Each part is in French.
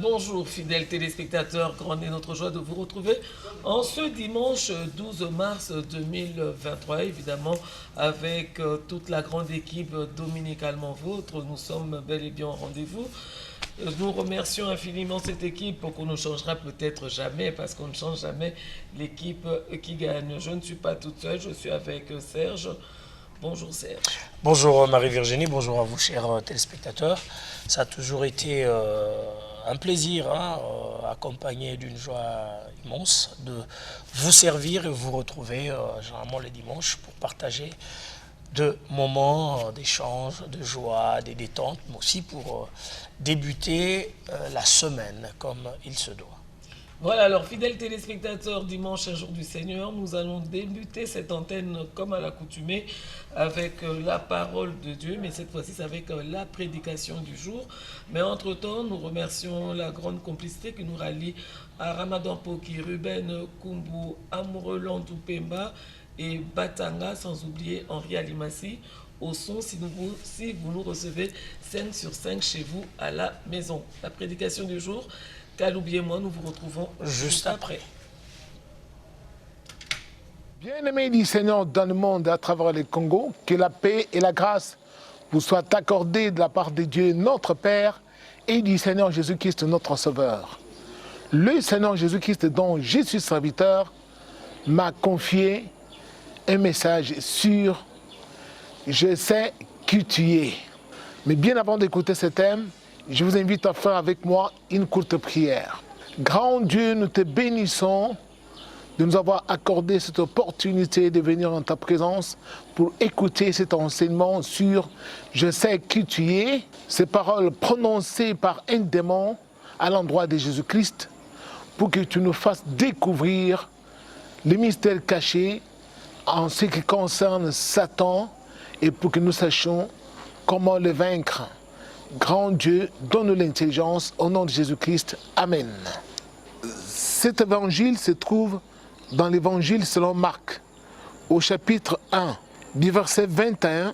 Bonjour fidèles téléspectateurs, grande est notre joie de vous retrouver en ce dimanche 12 mars 2023, évidemment avec toute la grande équipe dominicalement vôtre. Nous sommes bel et bien au rendez-vous. Nous remercions infiniment cette équipe qu'on ne changera peut-être jamais parce qu'on ne change jamais l'équipe qui gagne. Je ne suis pas toute seule, je suis avec Serge. Bonjour Serge. Bonjour Marie-Virginie, bonjour à vous chers téléspectateurs. Ça a toujours été un plaisir, accompagné d'une joie immense de vous servir et vous retrouver généralement les dimanches pour partager de moments d'échange, de joie, des détentes, mais aussi pour débuter la semaine comme il se doit. Voilà, alors fidèles téléspectateurs, dimanche, un jour du Seigneur, nous allons débuter cette antenne comme à l'accoutumée avec la parole de Dieu, mais cette fois-ci c'est avec la prédication du jour. Mais entre-temps, nous remercions la grande complicité qui nous rallie à Ramadan Poki, Ruben Kumbu, Amoureux Landou Pemba et Batanga, sans oublier Henri Alimassi au son si vous nous recevez 5 sur 5 chez vous à la maison. La prédication du jour, Kaloubi et moi, nous vous retrouvons juste après. Bien-aimés du Seigneur dans le monde et à travers le Congo, que la paix et la grâce vous soient accordées de la part de Dieu notre Père et du Seigneur Jésus-Christ notre Sauveur. Le Seigneur Jésus-Christ dont je suis serviteur m'a confié un message sur « Je sais qui tu es ». Mais bien avant d'écouter ce thème, je vous invite à faire avec moi une courte prière. Grand Dieu, nous te bénissons de nous avoir accordé cette opportunité de venir en ta présence pour écouter cet enseignement sur « Je sais qui tu es », ces paroles prononcées par un démon à l'endroit de Jésus-Christ, pour que tu nous fasses découvrir les mystères cachés en ce qui concerne Satan et pour que nous sachions comment le vaincre. Grand Dieu, donne-nous l'intelligence au nom de Jésus-Christ. Amen. Cet évangile se trouve dans l'évangile selon Marc, au chapitre 1, du verset 21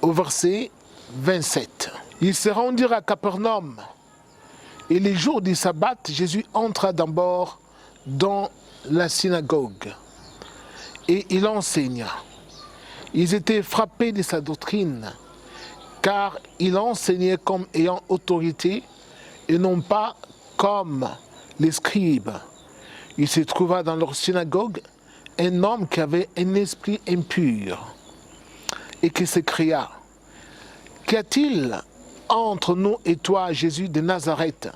au verset 27. Ils se rendirent à Capernaum, et les jours du sabbat, Jésus entra d'abord dans la synagogue, et il enseigna. Ils étaient frappés de sa doctrine, car il enseignait comme ayant autorité et non pas comme les scribes. Il se trouva dans leur synagogue un homme qui avait un esprit impur et qui s'écria « Qu'y a-t-il entre nous et toi, Jésus de Nazareth?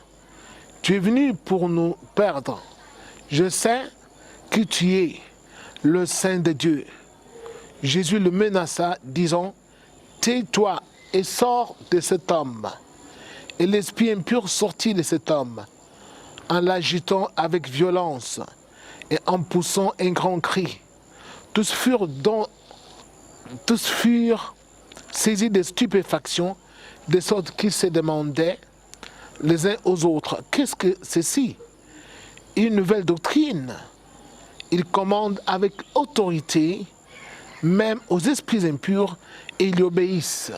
Tu es venu pour nous perdre. Je sais que tu es le Saint de Dieu. » Jésus le menaça, disant « Tais-toi et sors de cet homme. » Et l'esprit impur sortit de cet homme, en l'agitant avec violence et en poussant un grand cri. Tous furent saisis de stupéfaction, de sorte qu'ils se demandaient les uns aux autres, « Qu'est-ce que ceci? Une nouvelle doctrine. » Il commande avec autorité, même aux esprits impurs, et ils lui obéissent.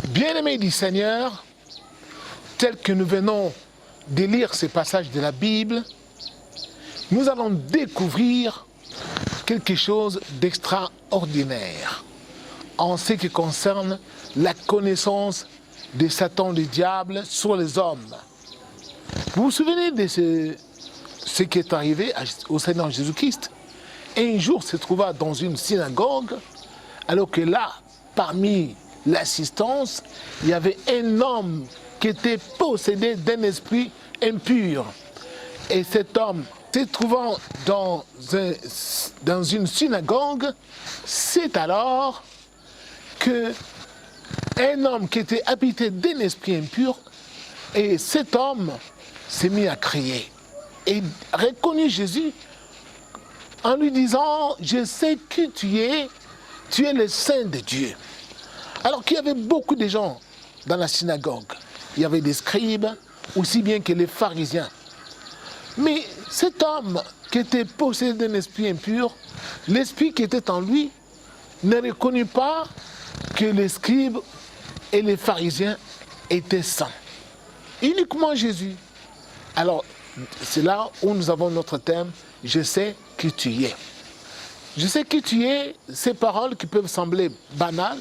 Bien-aimés du Seigneur, tel que nous venons de lire ces passages de la Bible, nous allons découvrir quelque chose d'extraordinaire en ce qui concerne la connaissance de Satan, du diable, sur les hommes. Vous vous souvenez de ce qui est arrivé au Seigneur Jésus-Christ? Un jour, il se trouva dans une synagogue, alors que là, parmi l'assistance, il y avait un homme qui était possédé d'un esprit impur. Et cet homme, se trouvant dans une synagogue, c'est alors qu'un homme qui était habité d'un esprit impur, et cet homme s'est mis à crier. Et reconnut Jésus en lui disant, « Je sais qui tu es le Saint de Dieu. » Alors qu'il y avait beaucoup de gens dans la synagogue. Il y avait des scribes, aussi bien que les pharisiens. Mais cet homme qui était possédé d'un esprit impur, l'esprit qui était en lui ne reconnut pas que les scribes et les pharisiens étaient saints. uniquement Jésus. Alors, c'est là où nous avons notre thème, je sais qui tu es. Je sais qui tu es, ces paroles qui peuvent sembler banales,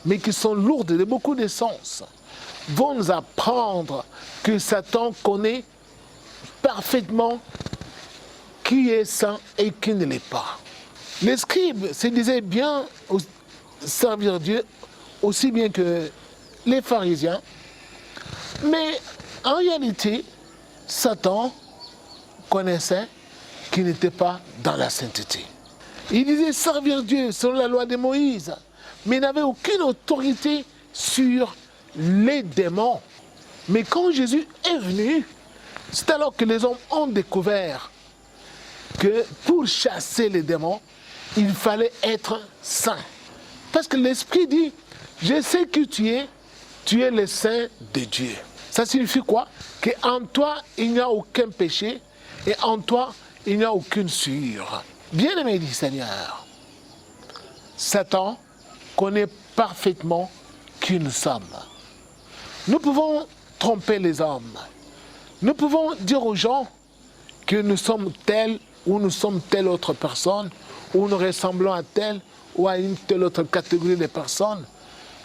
mais qui sont lourdes de beaucoup de sens, vont nous apprendre que Satan connaît parfaitement qui est saint et qui ne l'est pas. Les scribes se disaient bien servir Dieu aussi bien que les pharisiens, mais en réalité, Satan connaissait qu'il n'était pas dans la sainteté. Il disait servir Dieu selon la loi de Moïse, mais il n'avait aucune autorité sur les démons. Mais quand Jésus est venu, c'est alors que les hommes ont découvert que pour chasser les démons, il fallait être saint. Parce que l'Esprit dit, je sais que tu es le saint de Dieu. Ça signifie quoi? Qu'en toi, il n'y a aucun péché et en toi, il n'y a aucune souillure. Bien-aimé du Seigneur, Satan connaît parfaitement qui nous sommes. Nous pouvons tromper les hommes. Nous pouvons dire aux gens que nous sommes tels ou nous sommes telle autre personne, ou nous ressemblons à telle ou à une telle autre catégorie de personnes.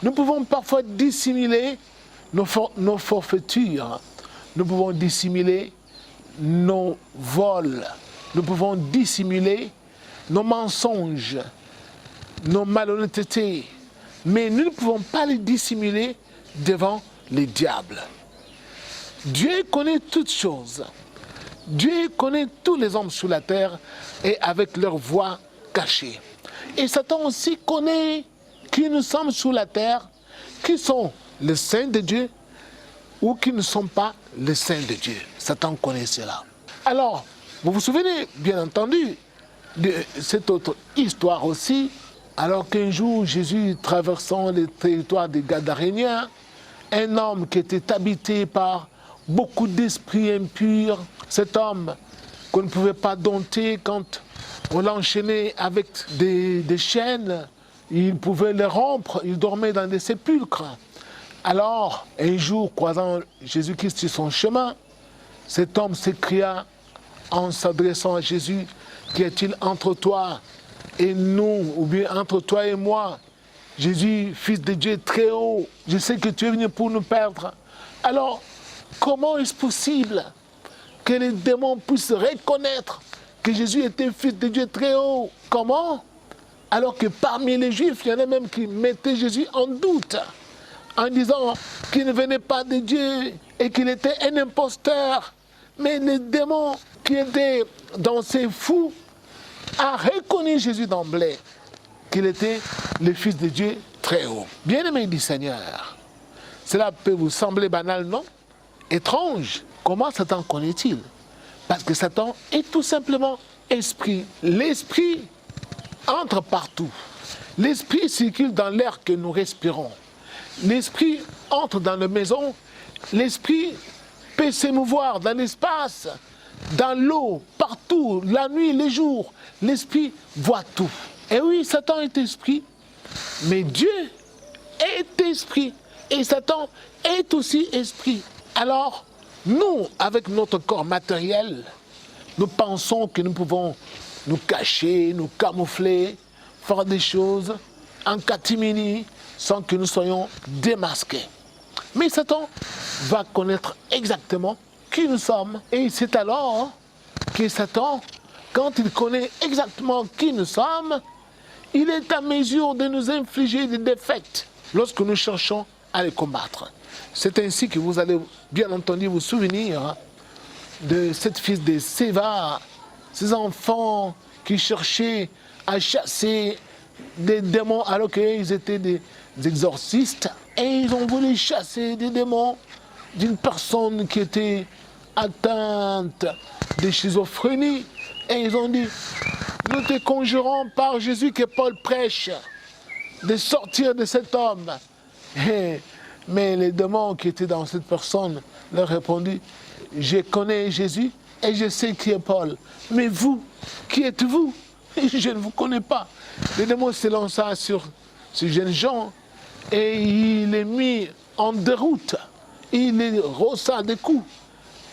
Nous pouvons parfois dissimuler nos forfaitures. Nous pouvons dissimuler nos vols. Nous pouvons dissimuler nos mensonges, nos malhonnêtetés. Mais nous ne pouvons pas les dissimuler devant les diables. Dieu connaît toutes choses. Dieu connaît tous les hommes sur la terre et avec leur voix cachée. Et Satan aussi connaît qui nous sommes sur la terre, qui sont les saints de Dieu ou qui ne sont pas les saints de Dieu. Satan connaît cela. Alors, vous vous souvenez bien entendu de cette autre histoire aussi, alors qu'un jour Jésus traversant le territoire des Gadaréniens, un homme qui était habité par beaucoup d'esprits impurs, cet homme qu'on ne pouvait pas dompter quand on l'enchaînait avec des chaînes, il pouvait les rompre, il dormait dans des sépulcres. Alors, un jour, croisant Jésus-Christ sur son chemin, cet homme s'écria en s'adressant à Jésus, « Qu'y a-t-il entre toi et nous, ou bien entre toi et moi, Jésus, Fils de Dieu très haut, je sais que tu es venu pour nous perdre. » Alors, comment est-ce possible que les démons puissent reconnaître que Jésus était Fils de Dieu très haut? Comment? Alors que parmi les Juifs, il y en a même qui mettaient Jésus en doute, en disant qu'il ne venait pas de Dieu et qu'il était un imposteur. Mais les démons qui étaient dans ces fous ont reconnu Jésus d'emblée, qu'il était le Fils de Dieu très haut. Bien-aimé du Seigneur, cela peut vous sembler banal, non? Étrange. Comment Satan connaît-il? Parce que Satan est tout simplement esprit. L'esprit entre partout. L'esprit circule dans l'air que nous respirons. L'esprit entre dans nos maisons. L'esprit peut s'émouvoir dans l'espace, dans l'eau, partout, la nuit, les jours. L'esprit voit tout. Et oui, Satan est esprit, mais Dieu est esprit. Et Satan est aussi esprit. Alors, nous, avec notre corps matériel, nous pensons que nous pouvons nous cacher, nous camoufler, faire des choses en catimini, sans que nous soyons démasqués. Mais Satan va connaître exactement qui nous sommes. Et c'est alors que Satan, quand il connaît exactement qui nous sommes, il est à mesure de nous infliger des défaites lorsque nous cherchons à les combattre. C'est ainsi que vous allez bien entendu vous souvenir de cette fils de Séva, ces enfants qui cherchaient à chasser des démons alors qu'ils étaient des exorcistes. Et ils ont voulu chasser des démons d'une personne qui était atteinte de schizophrénie. Et ils ont dit, nous te conjurons par Jésus que Paul prêche, de sortir de cet homme. Mais les démons qui étaient dans cette personne leur répondirent, je connais Jésus et je sais qui est Paul. Mais vous, qui êtes-vous? Je ne vous connais pas. Le démon se lança sur ce jeune Jean et il est mis en déroute. il les rossa des coups.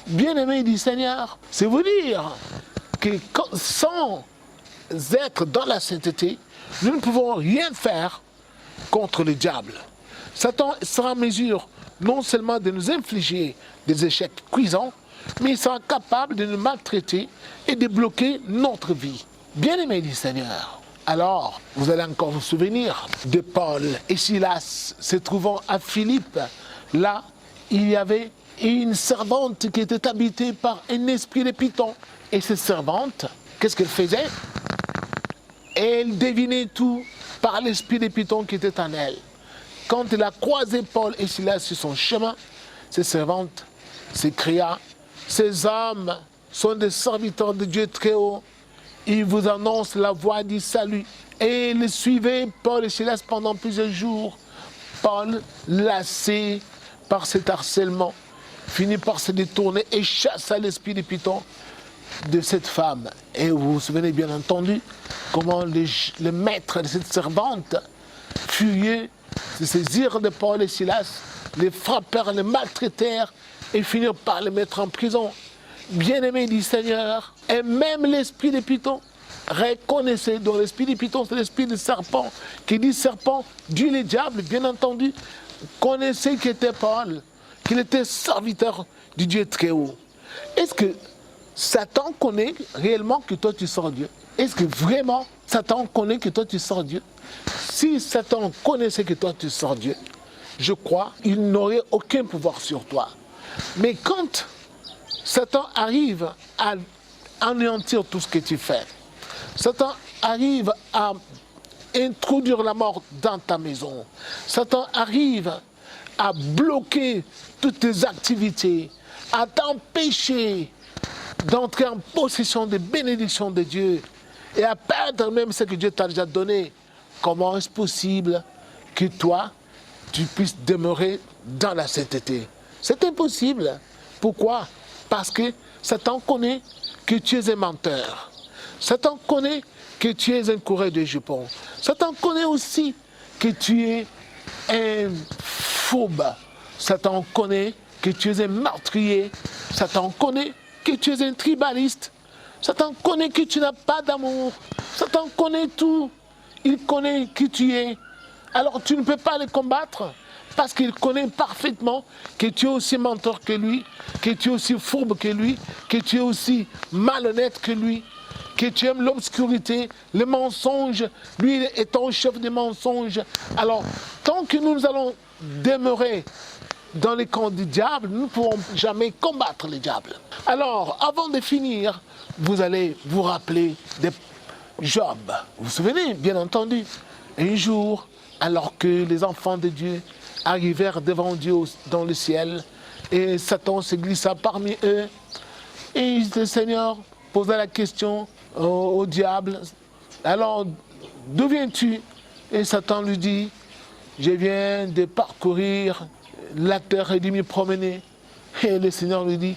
Bien-aimé du Seigneur, c'est vous dire que sans être dans la sainteté, nous ne pouvons rien faire contre le diable. Satan sera en mesure non seulement de nous infliger des échecs cuisants, mais il sera capable de nous maltraiter et de bloquer notre vie. Bien-aimé du Seigneur, alors vous allez encore vous souvenir de Paul et Silas se trouvant à Philippe. Là, il y avait une servante qui était habitée par un esprit de python. Et cette servante, qu'est-ce qu'elle faisait? Elle devinait tout par l'esprit de python qui était en elle. Quand elle a croisé Paul et Silas sur son chemin, cette servante s'écria: ces hommes sont des serviteurs de Dieu très haut. Ils vous annoncent la voie du salut. Et ils suivaient Paul et Silas pendant plusieurs jours. Paul, lassé par cet harcèlement, finit par se détourner et chassa l'esprit de python de cette femme. Et vous vous souvenez bien entendu comment le maître de cette servante, furieux, se saisirent de Paul et Silas, les frappèrent, les maltraitèrent et finirent par les mettre en prison. Bien-aimés du Seigneur, et même l'esprit de python, reconnaissez, donc l'esprit de python, c'est l'esprit de serpent, qui dit serpent, Dieu le diable, bien entendu, connaissez qui était Paul, qu'il était serviteur du Dieu très haut. Est-ce que Satan connaît réellement que toi tu sors Dieu? Est-ce que vraiment Satan connaît que toi tu sors Dieu? Si Satan connaissait que toi tu sors Dieu, je crois qu'il n'aurait aucun pouvoir sur toi. Mais quand Satan arrive à anéantir tout ce que tu fais, Satan arrive à introduire la mort dans ta maison, Satan arrive à bloquer toutes tes activités, à t'empêcher d'entrer en possession des bénédictions de Dieu et à perdre même ce que Dieu t'a déjà donné. Comment est-ce possible que toi, tu puisses demeurer dans la sainteté? C'est impossible. Pourquoi? Parce que Satan connaît que tu es un menteur. Satan connaît que tu es un coureur de jupons. Satan connaît aussi que tu es un fourbe. Satan connaît que tu es un meurtrier. Satan connaît que tu es un tribaliste. Satan connaît que tu n'as pas d'amour. Satan connaît tout. Il connaît qui tu es. Alors tu ne peux pas le combattre parce qu'il connaît parfaitement que tu es aussi menteur que lui, que tu es aussi fourbe que lui, que tu es aussi malhonnête que lui, que tu aimes l'obscurité, le mensonge. Lui est ton chef des mensonges. Alors, tant que nous allons demeurer dans les camps du diable, nous ne pourrons jamais combattre le diable. Alors, avant de finir, vous allez vous rappeler de Job. Vous vous souvenez, bien entendu, un jour, alors que les enfants de Dieu arrivèrent devant Dieu dans le ciel, et Satan se glissa parmi eux, et le Seigneur posa la question au diable: alors, d'où viens-tu? Et Satan lui dit: je viens de parcourir la terre et de m'y promener. Et le Seigneur lui dit,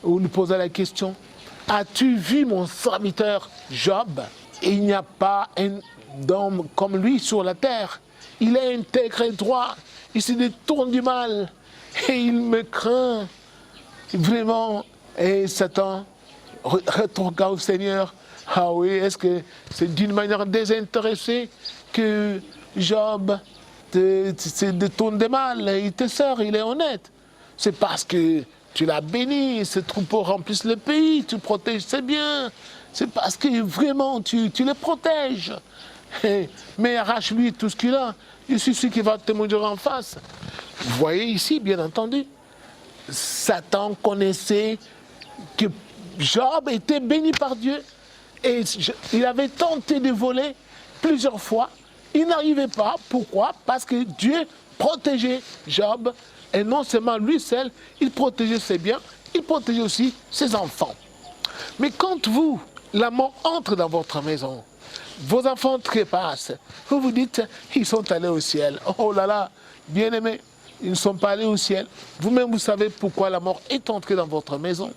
ou lui posa la question: as-tu vu mon serviteur Job? Il n'y a pas un homme comme lui sur la terre. Il est intègre et droit. Il se détourne du mal. Et il me craint. Vraiment. Et Satan retorqua au Seigneur: ah oui, est-ce que c'est d'une manière désintéressée que Job se détourne du mal? Il te sert, il est honnête. C'est parce que tu l'as béni, ses troupeaux remplissent le pays, tu protèges ses biens. C'est parce que vraiment tu les protèges. Mais arrache-lui tout ce qu'il a. Je suis celui qui va te maudire en face. Vous voyez ici, bien entendu, Satan connaissait que Job était béni par Dieu. Et il avait tenté de voler plusieurs fois. Il n'arrivait pas. Pourquoi? Parce que Dieu protégeait Job. Et non seulement lui seul, il protégeait ses biens, il protégeait aussi ses enfants. Mais quand vous, la mort entre dans votre maison, vos enfants trépassent, vous vous dites, ils sont allés au ciel. Oh là là, bien-aimés, ils ne sont pas allés au ciel. Vous-même, vous savez pourquoi la mort est entrée dans votre maison.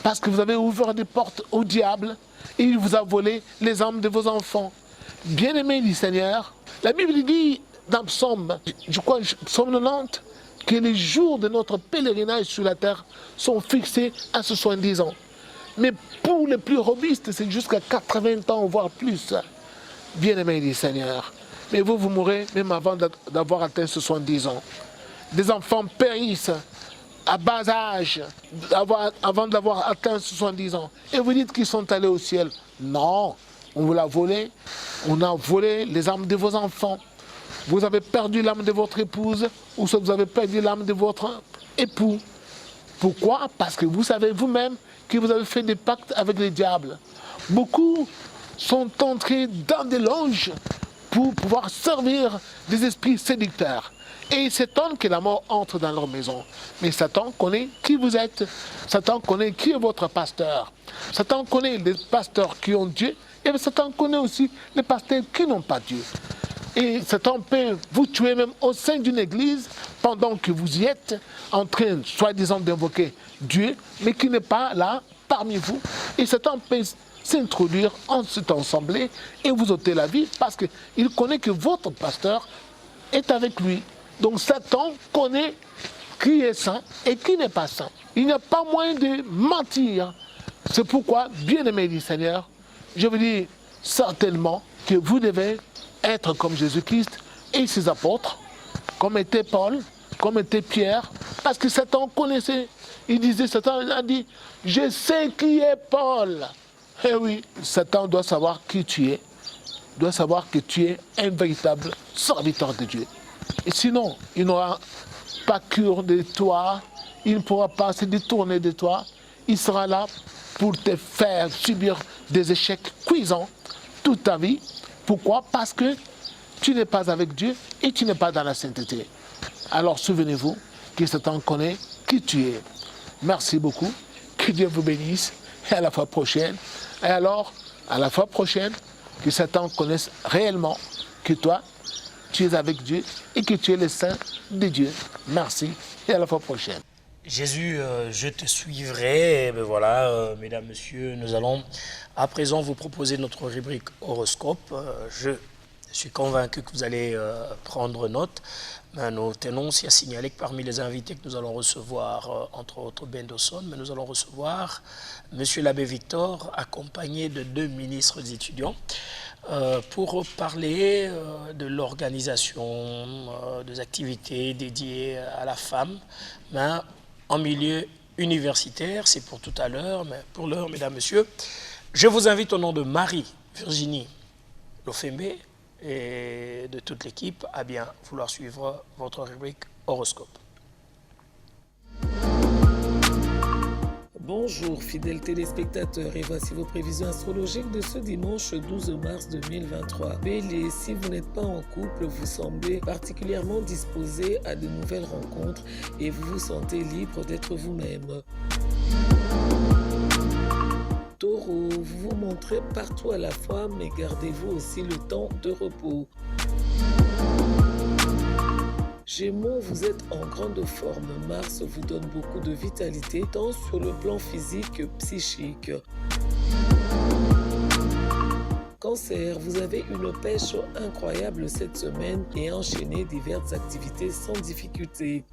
Parce que vous avez ouvert des portes au diable et il vous a volé les âmes de vos enfants. Bien-aimés du Seigneur, la Bible dit dans Psaume, je crois, Psaume 90, que les jours de notre pèlerinage sur la terre sont fixés à 70 ans. Mais pour les plus robustes, c'est jusqu'à 80 ans, voire plus. Bien-aimés du Seigneur. Mais vous mourrez même avant d'avoir atteint 70 ans. Des enfants périssent à bas âge, avant d'avoir atteint 70 ans. Et vous dites qu'ils sont allés au ciel. Non, on vous l'a volé. On a volé les âmes de vos enfants. Vous avez perdu l'âme de votre épouse ou vous avez perdu l'âme de votre époux. Pourquoi? Parce que vous savez vous-même que vous avez fait des pactes avec le diable. Beaucoup sont entrés dans des loges pour pouvoir servir des esprits séducteurs. Et ils s'étonnent que la mort entre dans leur maison. Mais Satan connaît qui vous êtes. Satan connaît qui est votre pasteur. Satan connaît les pasteurs qui ont Dieu. Et Satan connaît aussi les pasteurs qui n'ont pas Dieu. Et Satan peut vous tuer même au sein d'une église pendant que vous y êtes en train, soi-disant, d'invoquer Dieu, mais qui n'est pas là parmi vous. Et Satan peut s'introduire en cette assemblée et vous ôter la vie parce qu'il connaît que votre pasteur est avec lui. Donc Satan connaît qui est saint et qui n'est pas saint. Il n'y a pas moyen de mentir. C'est pourquoi, bien-aimés du Seigneur, je vous dis certainement que vous devez être comme Jésus-Christ et ses apôtres, comme était Paul, comme était Pierre, parce que Satan connaissait. Il disait, Satan a dit, je sais qui est Paul. Eh oui, Satan doit savoir qui tu es, doit savoir que tu es un véritable serviteur de Dieu. Et sinon, il n'aura pas cure de toi, il ne pourra pas se détourner de toi, il sera là pour te faire subir des échecs cuisants toute ta vie. Pourquoi? Parce que tu n'es pas avec Dieu et tu n'es pas dans la sainteté. Alors souvenez-vous que Satan connaît qui tu es. Merci beaucoup, que Dieu vous bénisse et à la fois prochaine. Et alors, à la fois prochaine, que Satan connaisse réellement que toi, tu es avec Dieu et que tu es le saint de Dieu. Merci et à la fois prochaine. Jésus, je te suivrai. Et ben voilà, mesdames, messieurs, nous allons à présent vous proposer notre rubrique horoscope. Je suis convaincu que vous allez prendre note. Mais nous tenons aussi à signaler que parmi les invités que nous allons recevoir, entre autres Ben Dawson, mais nous allons recevoir Monsieur l'abbé Victor, accompagné de 2 ministres des étudiants, pour parler de l'organisation des activités dédiées à la femme, mais en milieu universitaire. C'est pour tout à l'heure, mais pour l'heure, mesdames, messieurs, je vous invite au nom de Marie-Virginie Lofembe et de toute l'équipe à bien vouloir suivre votre rubrique horoscope. Bonjour fidèles téléspectateurs et voici vos prévisions astrologiques de ce dimanche 12 mars 2023. Bélier, si vous n'êtes pas en couple, vous semblez particulièrement disposé à de nouvelles rencontres et vous vous sentez libre d'être vous-même. Taureau, vous vous montrez partout à la fois, mais gardez-vous aussi le temps de repos. Gémeaux, vous êtes en grande forme. Mars vous donne beaucoup de vitalité, tant sur le plan physique que psychique. Cancer, vous avez une pêche incroyable cette semaine et enchaînez diverses activités sans difficulté.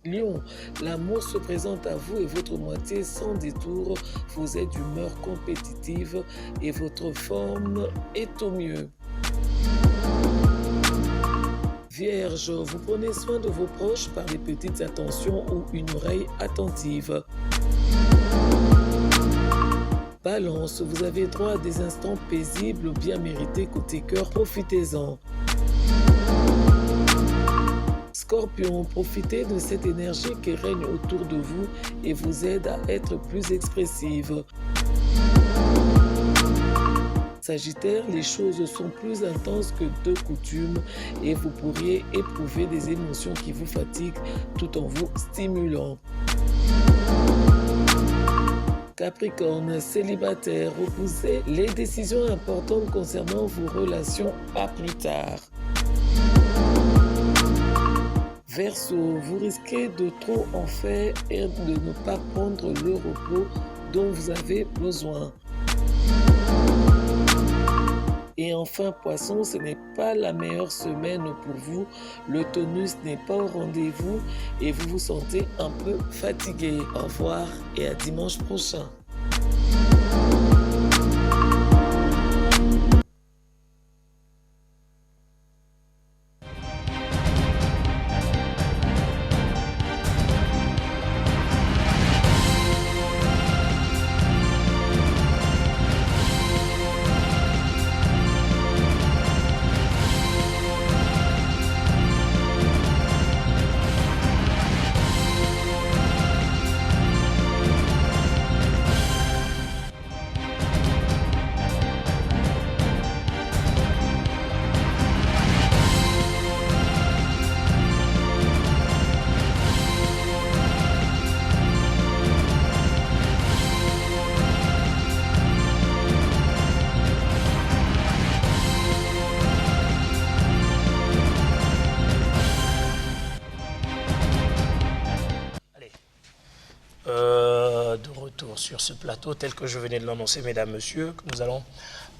Lion, l'amour se présente à vous et votre moitié sans détour. Vous êtes d'humeur compétitive et votre forme est au mieux. Vierge, vous prenez soin de vos proches par des petites attentions ou une oreille attentive. Balance, vous avez droit à des instants paisibles bien mérités côté cœur, profitez-en. Scorpion, profitez de cette énergie qui règne autour de vous et vous aide à être plus expressive. Sagittaire, les choses sont plus intenses que de coutume et vous pourriez éprouver des émotions qui vous fatiguent tout en vous stimulant. Capricorne, célibataire, repoussez les décisions importantes concernant vos relations à plus tard. Verseau, vous risquez de trop en faire et de ne pas prendre le repos dont vous avez besoin. Et enfin, poisson, ce n'est pas la meilleure semaine pour vous. Le tonus n'est pas au rendez-vous et vous vous sentez un peu fatigué. Au revoir et à dimanche prochain. De retour sur ce plateau, tel que je venais de l'annoncer, mesdames, messieurs, que nous allons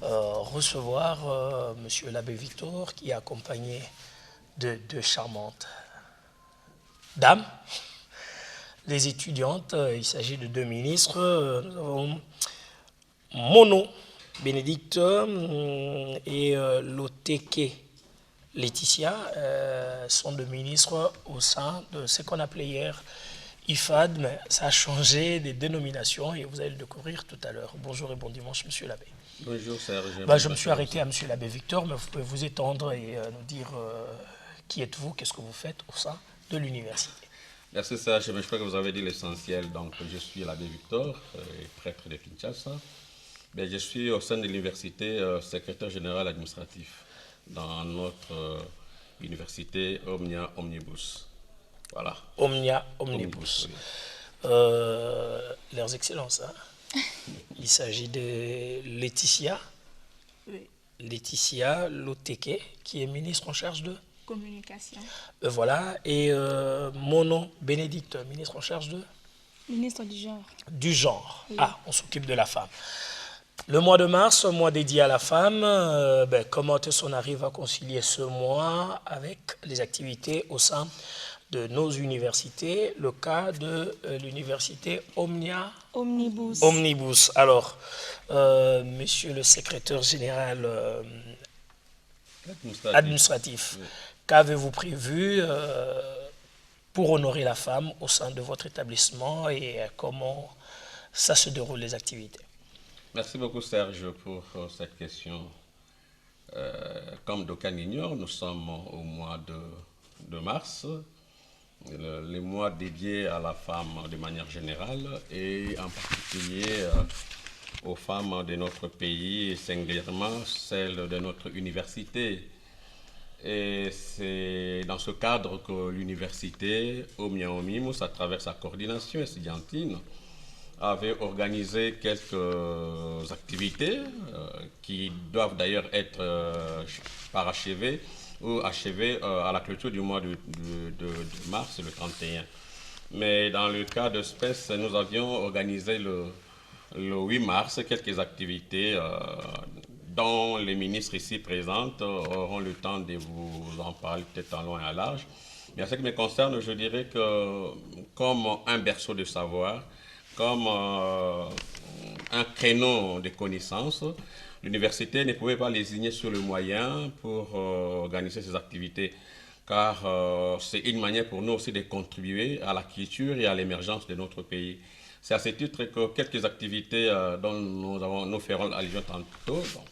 recevoir monsieur l'abbé Victor, qui est accompagné de deux charmantes dames, les étudiantes. Il s'agit de deux ministres. Nous avons Mono Bénédicte et Loteke Laetitia, sont deux ministres au sein de ce qu'on appelait hier IFAD, mais ça a changé des dénominations et vous allez le découvrir tout à l'heure. Bonjour et bon dimanche, monsieur l'abbé. Bonjour, Serge. Je me suis arrêté à monsieur l'abbé Victor, mais vous pouvez vous étendre et nous dire qui êtes-vous, qu'est-ce que vous faites au sein de l'université. Merci, Serge. Je crois que vous avez dit l'essentiel. Donc, je suis l'abbé Victor, prêtre de Kinshasa. Je suis au sein de l'université secrétaire général administratif dans notre université Omnia Omnibus. Voilà. Omnia Omnibus. Oui. Leurs excellences. Hein. Il s'agit de Laetitia. Oui. Laetitia Loteke, qui est ministre en charge de communication. Voilà. Et Mono Bénédicte, ministre en charge de ministre du genre. Du genre. Oui. Ah, on s'occupe de la femme. Le mois de mars, un mois dédié à la femme, comment est-ce qu'on arrive à concilier ce mois avec les activités au sein de nos universités, le cas de l'université Omnibus. Omnibus. Alors, monsieur le secrétaire général administratif, oui. Qu'avez-vous prévu pour honorer la femme au sein de votre établissement et comment ça se déroule les activités? Merci beaucoup, Serge, pour cette question. Comme d'aucuns l'ignorent, nous sommes au mois de mars, les mois dédiés à la femme de manière générale et en particulier aux femmes de notre pays et singulièrement celles de notre université. Et c'est dans ce cadre que l'université Omnia Omnibus, à travers sa coordination estudiantine, avait organisé quelques activités qui doivent d'ailleurs être parachevées ou achevées à la clôture du mois de mars, le 31. Mais dans le cas d'espèce, nous avions organisé le 8 mars quelques activités dont les ministres ici présents auront le temps de vous en parler peut-être en long et en large. Mais en ce qui me concerne, je dirais que comme un berceau de savoir, comme un créneau de connaissances, l'université ne pouvait pas lésigner sur le moyen pour organiser ces activités, car c'est une manière pour nous aussi de contribuer à la culture et à l'émergence de notre pays. C'est à ce titre que quelques activités dont nous ferons allusion tantôt, donc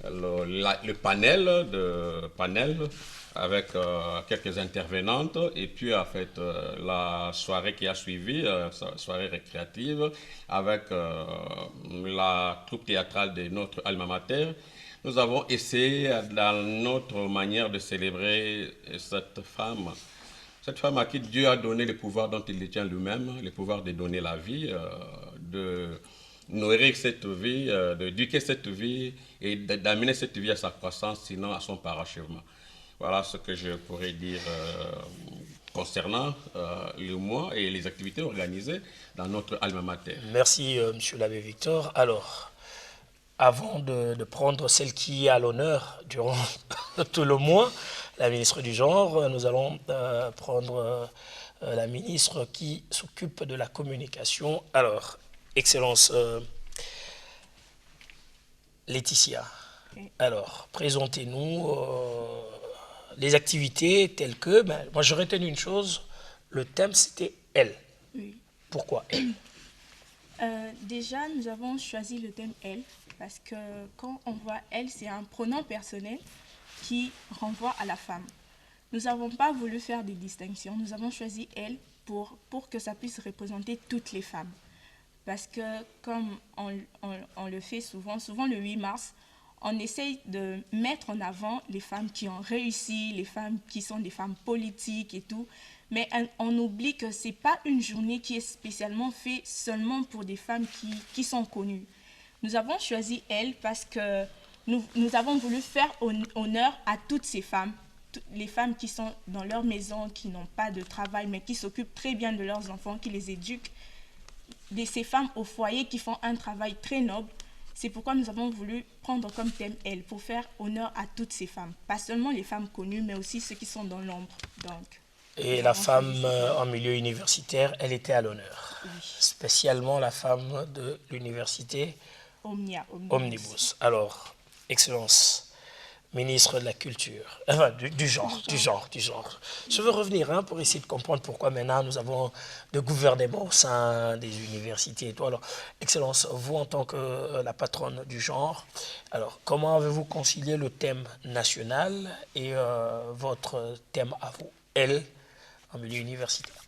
le panel avec quelques intervenantes et puis en fait la soirée qui a suivi, soirée récréative avec la troupe théâtrale de notre alma mater. Nous avons essayé dans notre manière de célébrer cette femme à qui Dieu a donné le pouvoir dont il détient lui-même, le pouvoir de donner la vie, de nourrir cette vie, d'éduquer cette vie et d'amener cette vie à sa croissance, sinon à son parachèvement. Voilà ce que je pourrais dire concernant le mois et les activités organisées dans notre alma mater. Merci, monsieur l'abbé Victor. Alors, avant de prendre celle qui est à l'honneur durant tout le mois, la ministre du Genre, nous allons prendre la ministre qui s'occupe de la communication. Alors, Excellence Laetitia, alors, présentez-nous les activités telles que, moi j'ai retenu une chose, le thème c'était elle. Oui. Pourquoi elle? Déjà, nous avons choisi le thème elle parce que quand on voit elle, c'est un pronom personnel qui renvoie à la femme. Nous n'avons pas voulu faire des distinctions. Nous avons choisi elle pour que ça puisse représenter toutes les femmes. Parce que comme on le fait souvent le 8 mars, on essaye de mettre en avant les femmes qui ont réussi, les femmes qui sont des femmes politiques et tout. Mais on oublie que ce n'est pas une journée qui est spécialement faite seulement pour des femmes qui sont connues. Nous avons choisi elle parce que nous avons voulu faire honneur à toutes ces femmes, les femmes qui sont dans leur maison, qui n'ont pas de travail, mais qui s'occupent très bien de leurs enfants, qui les éduquent. Ces femmes au foyer qui font un travail très noble. C'est pourquoi nous avons voulu prendre comme thème elle, pour faire honneur à toutes ces femmes. Pas seulement les femmes connues, mais aussi ceux qui sont dans l'ombre. Et la femme en milieu universitaire, elle était à l'honneur. Oui. Spécialement la femme de l'université Omnibus. Alors, Excellence, ministre de la Culture, enfin du genre. Je veux revenir pour essayer de comprendre pourquoi maintenant nous avons de gouvernement au sein des universités et tout. Alors, Excellence, vous en tant que la patronne du genre, alors comment avez-vous concilié le thème national et votre thème à vous, elle, en milieu universitaire?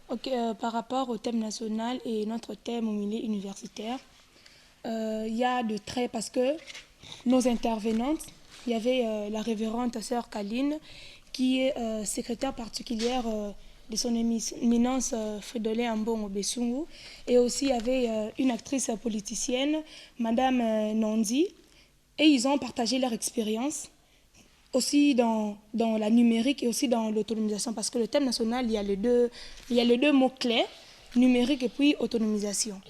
Ok, par rapport au thème national et notre thème au milieu universitaire, il y a de traits parce que nos intervenantes, il y avait la révérende sœur Kaline qui est secrétaire particulière de son éminence Fridolin Ambongo Bessungu, et aussi il y avait une actrice politicienne, Madame Nandi, et ils ont partagé leur expérience aussi dans la numérique et aussi dans l'autonomisation, parce que le thème national, il y a les deux mots-clés, numérique et puis autonomisation.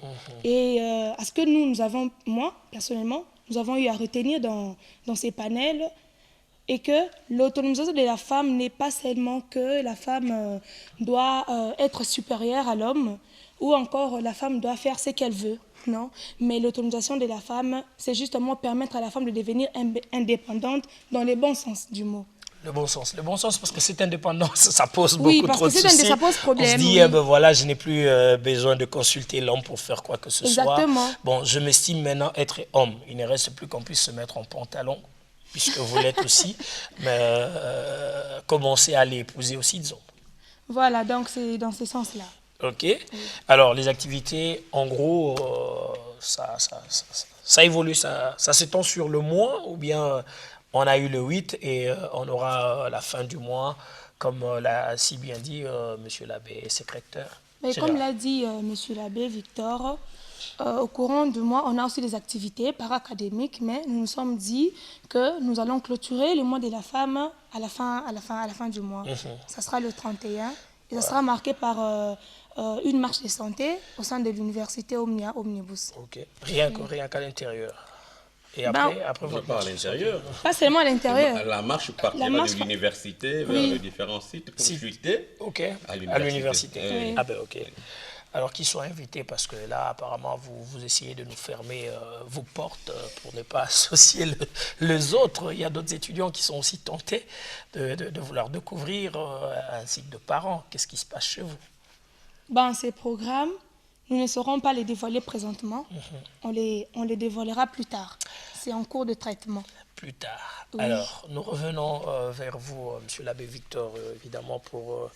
Et à ce que nous avons, moi, personnellement, nous avons eu à retenir dans ces panels, et que l'autonomisation de la femme n'est pas seulement que la femme doit être supérieure à l'homme, ou encore la femme doit faire ce qu'elle veut. Non, mais l'autonomisation de la femme, c'est justement permettre à la femme de devenir indépendante dans le bon sens du mot. Le bon sens parce que cette indépendance, ça pose beaucoup trop de soucis. Ça pose problème. On se dit, voilà, je n'ai plus besoin de consulter l'homme pour faire quoi que ce soit. Bon, je m'estime maintenant être homme. Il ne reste plus qu'on puisse se mettre en pantalon, puisque vous l'êtes aussi, mais commencer à l'épouser aussi, disons. Voilà, donc c'est dans ce sens-là. Ok. Alors, les activités, en gros, ça évolue, ça s'étend sur le mois, ou bien on a eu le 8 et on aura la fin du mois, comme l'a si bien dit Monsieur l'abbé secrétaire. Mais comme l'a dit Monsieur l'abbé Victor, au courant du mois, on a aussi des activités para-académiques, mais nous nous sommes dit que nous allons clôturer le mois de la femme à la fin du mois. Ça sera le 31 et ça sera marqué par une marche de santé au sein de l'université Omnibus. Ok. Rien qu'à l'intérieur. Et après vous pas à l'intérieur. Pas seulement à l'intérieur. La marche partira de l'université vers les différents sites pour chuter à l'université. Ah ben ok. Alors qu'ils soient invités, parce que là, apparemment, vous essayez de nous fermer vos portes pour ne pas associer les autres. Il y a d'autres étudiants qui sont aussi tentés de vouloir découvrir un site de parents. Qu'est-ce qui se passe chez vous? Ces programmes, nous ne saurons pas les dévoiler présentement. On les dévoilera plus tard. C'est en cours de traitement. Plus tard. Oui. Alors, nous revenons vers vous, Monsieur l'abbé Victor, évidemment, pour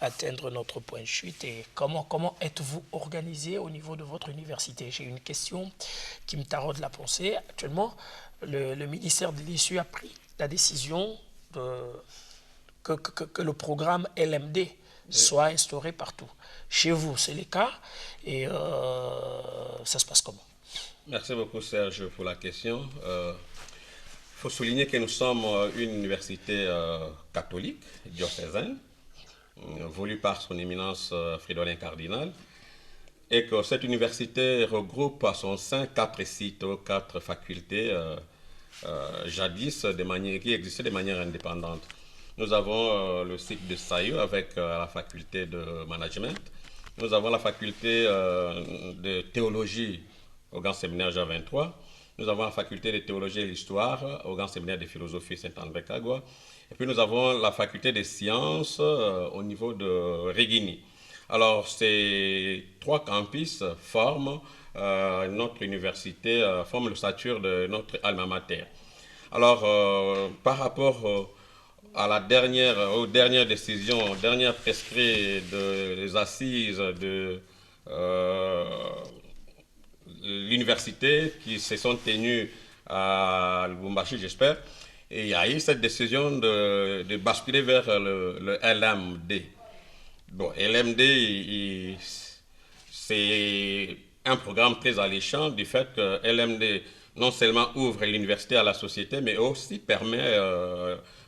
atteindre notre point de chute. Et comment êtes-vous organisé au niveau de votre université? J'ai une question qui me taraude la pensée. Actuellement, le ministère de l'Issue a pris la décision que le programme LMD soit instauré partout. Chez vous, c'est le cas, et ça se passe comment? Merci beaucoup, Serge, pour la question. Il faut souligner que nous sommes une université catholique, diocésaine, voulue par son éminence Fridolin Cardinal. et que cette université regroupe à son sein 4 sites, 4 facultés, jadis qui existaient de manière indépendante. Nous avons le site de Sayo avec la faculté de management. Nous avons la faculté de théologie au Grand Séminaire Jean 23. Nous avons la faculté de théologie et l'histoire au Grand Séminaire de philosophie Saint-André-Cagua. Et puis nous avons la faculté des sciences au niveau de Régini. Alors ces 3 campus forment notre université, forment l'ossature de notre alma mater. Alors par rapport aux dernières décisions, aux dernières prescrits des assises de l'université qui se sont tenues à Lubumbashi, j'espère, et il y a eu cette décision de basculer vers le LMD. Bon, LMD, c'est un programme très alléchant du fait que LMD non seulement ouvre l'université à la société, mais aussi permet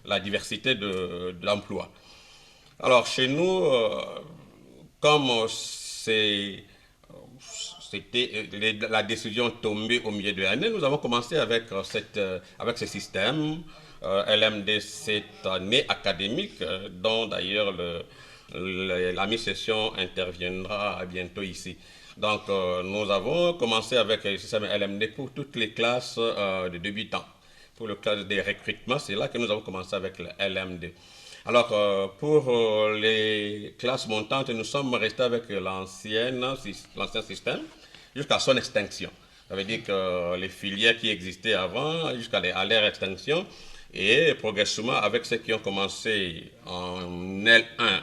la diversité de l'emploi. Alors chez nous, comme c'était la décision tombée au milieu de l'année, nous avons commencé avec ce système. LMD, cette année académique, dont d'ailleurs la mi-session interviendra bientôt ici. Donc nous avons commencé avec le système LMD pour toutes les classes de débutants. Pour le cas des recrutements, c'est là que nous avons commencé avec le LMD. Alors pour les classes montantes, nous sommes restés avec l'ancien système jusqu'à son extinction. Ça veut dire que les filières qui existaient avant, jusqu'à leur extinction, et progressivement avec ceux qui ont commencé en L1,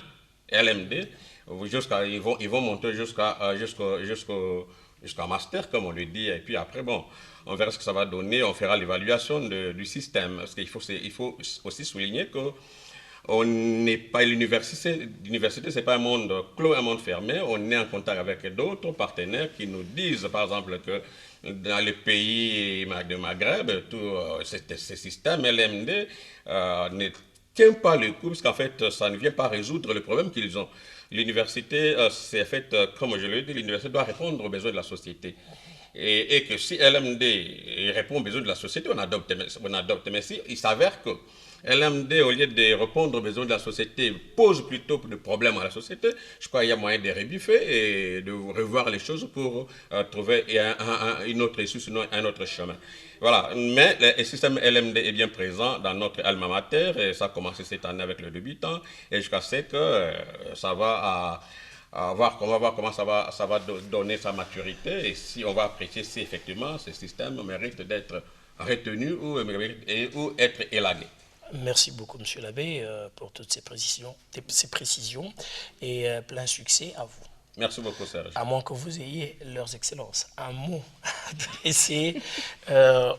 LMD, ils vont monter jusqu'à master, comme on le dit, et puis après, bon, on verra ce que ça va donner, on fera l'évaluation du système. Parce qu'il faut aussi souligner que on n'est pas l'université, c'est pas un monde clos, un monde fermé. On est en contact avec d'autres partenaires qui nous disent, par exemple, que dans les pays de Maghreb, tout ce système LMD ne tient pas le coup, parce qu'en fait, ça ne vient pas résoudre le problème qu'ils ont. L'université, c'est fait, comme je l'ai dit, l'université doit répondre aux besoins de la société. Et que si LMD répond aux besoins de la société, on adopte. Mais si il s'avère que LMD, au lieu de répondre aux besoins de la société, pose plutôt de problèmes à la société, je crois qu'il y a moyen de rebiffer et de revoir les choses pour trouver une autre issue, sinon un autre chemin. Voilà, mais le système LMD est bien présent dans notre alma mater, et ça a commencé cette année avec le débutant, et jusqu'à ce que ça va on va voir comment ça va donner sa maturité, et si on va apprécier si effectivement ce système mérite d'être retenu ou être élagué. Merci beaucoup, Monsieur l'abbé, pour toutes ces précisions et plein succès à vous. Merci beaucoup, Serge. À moins que vous ayez, leurs excellences, un mot adressé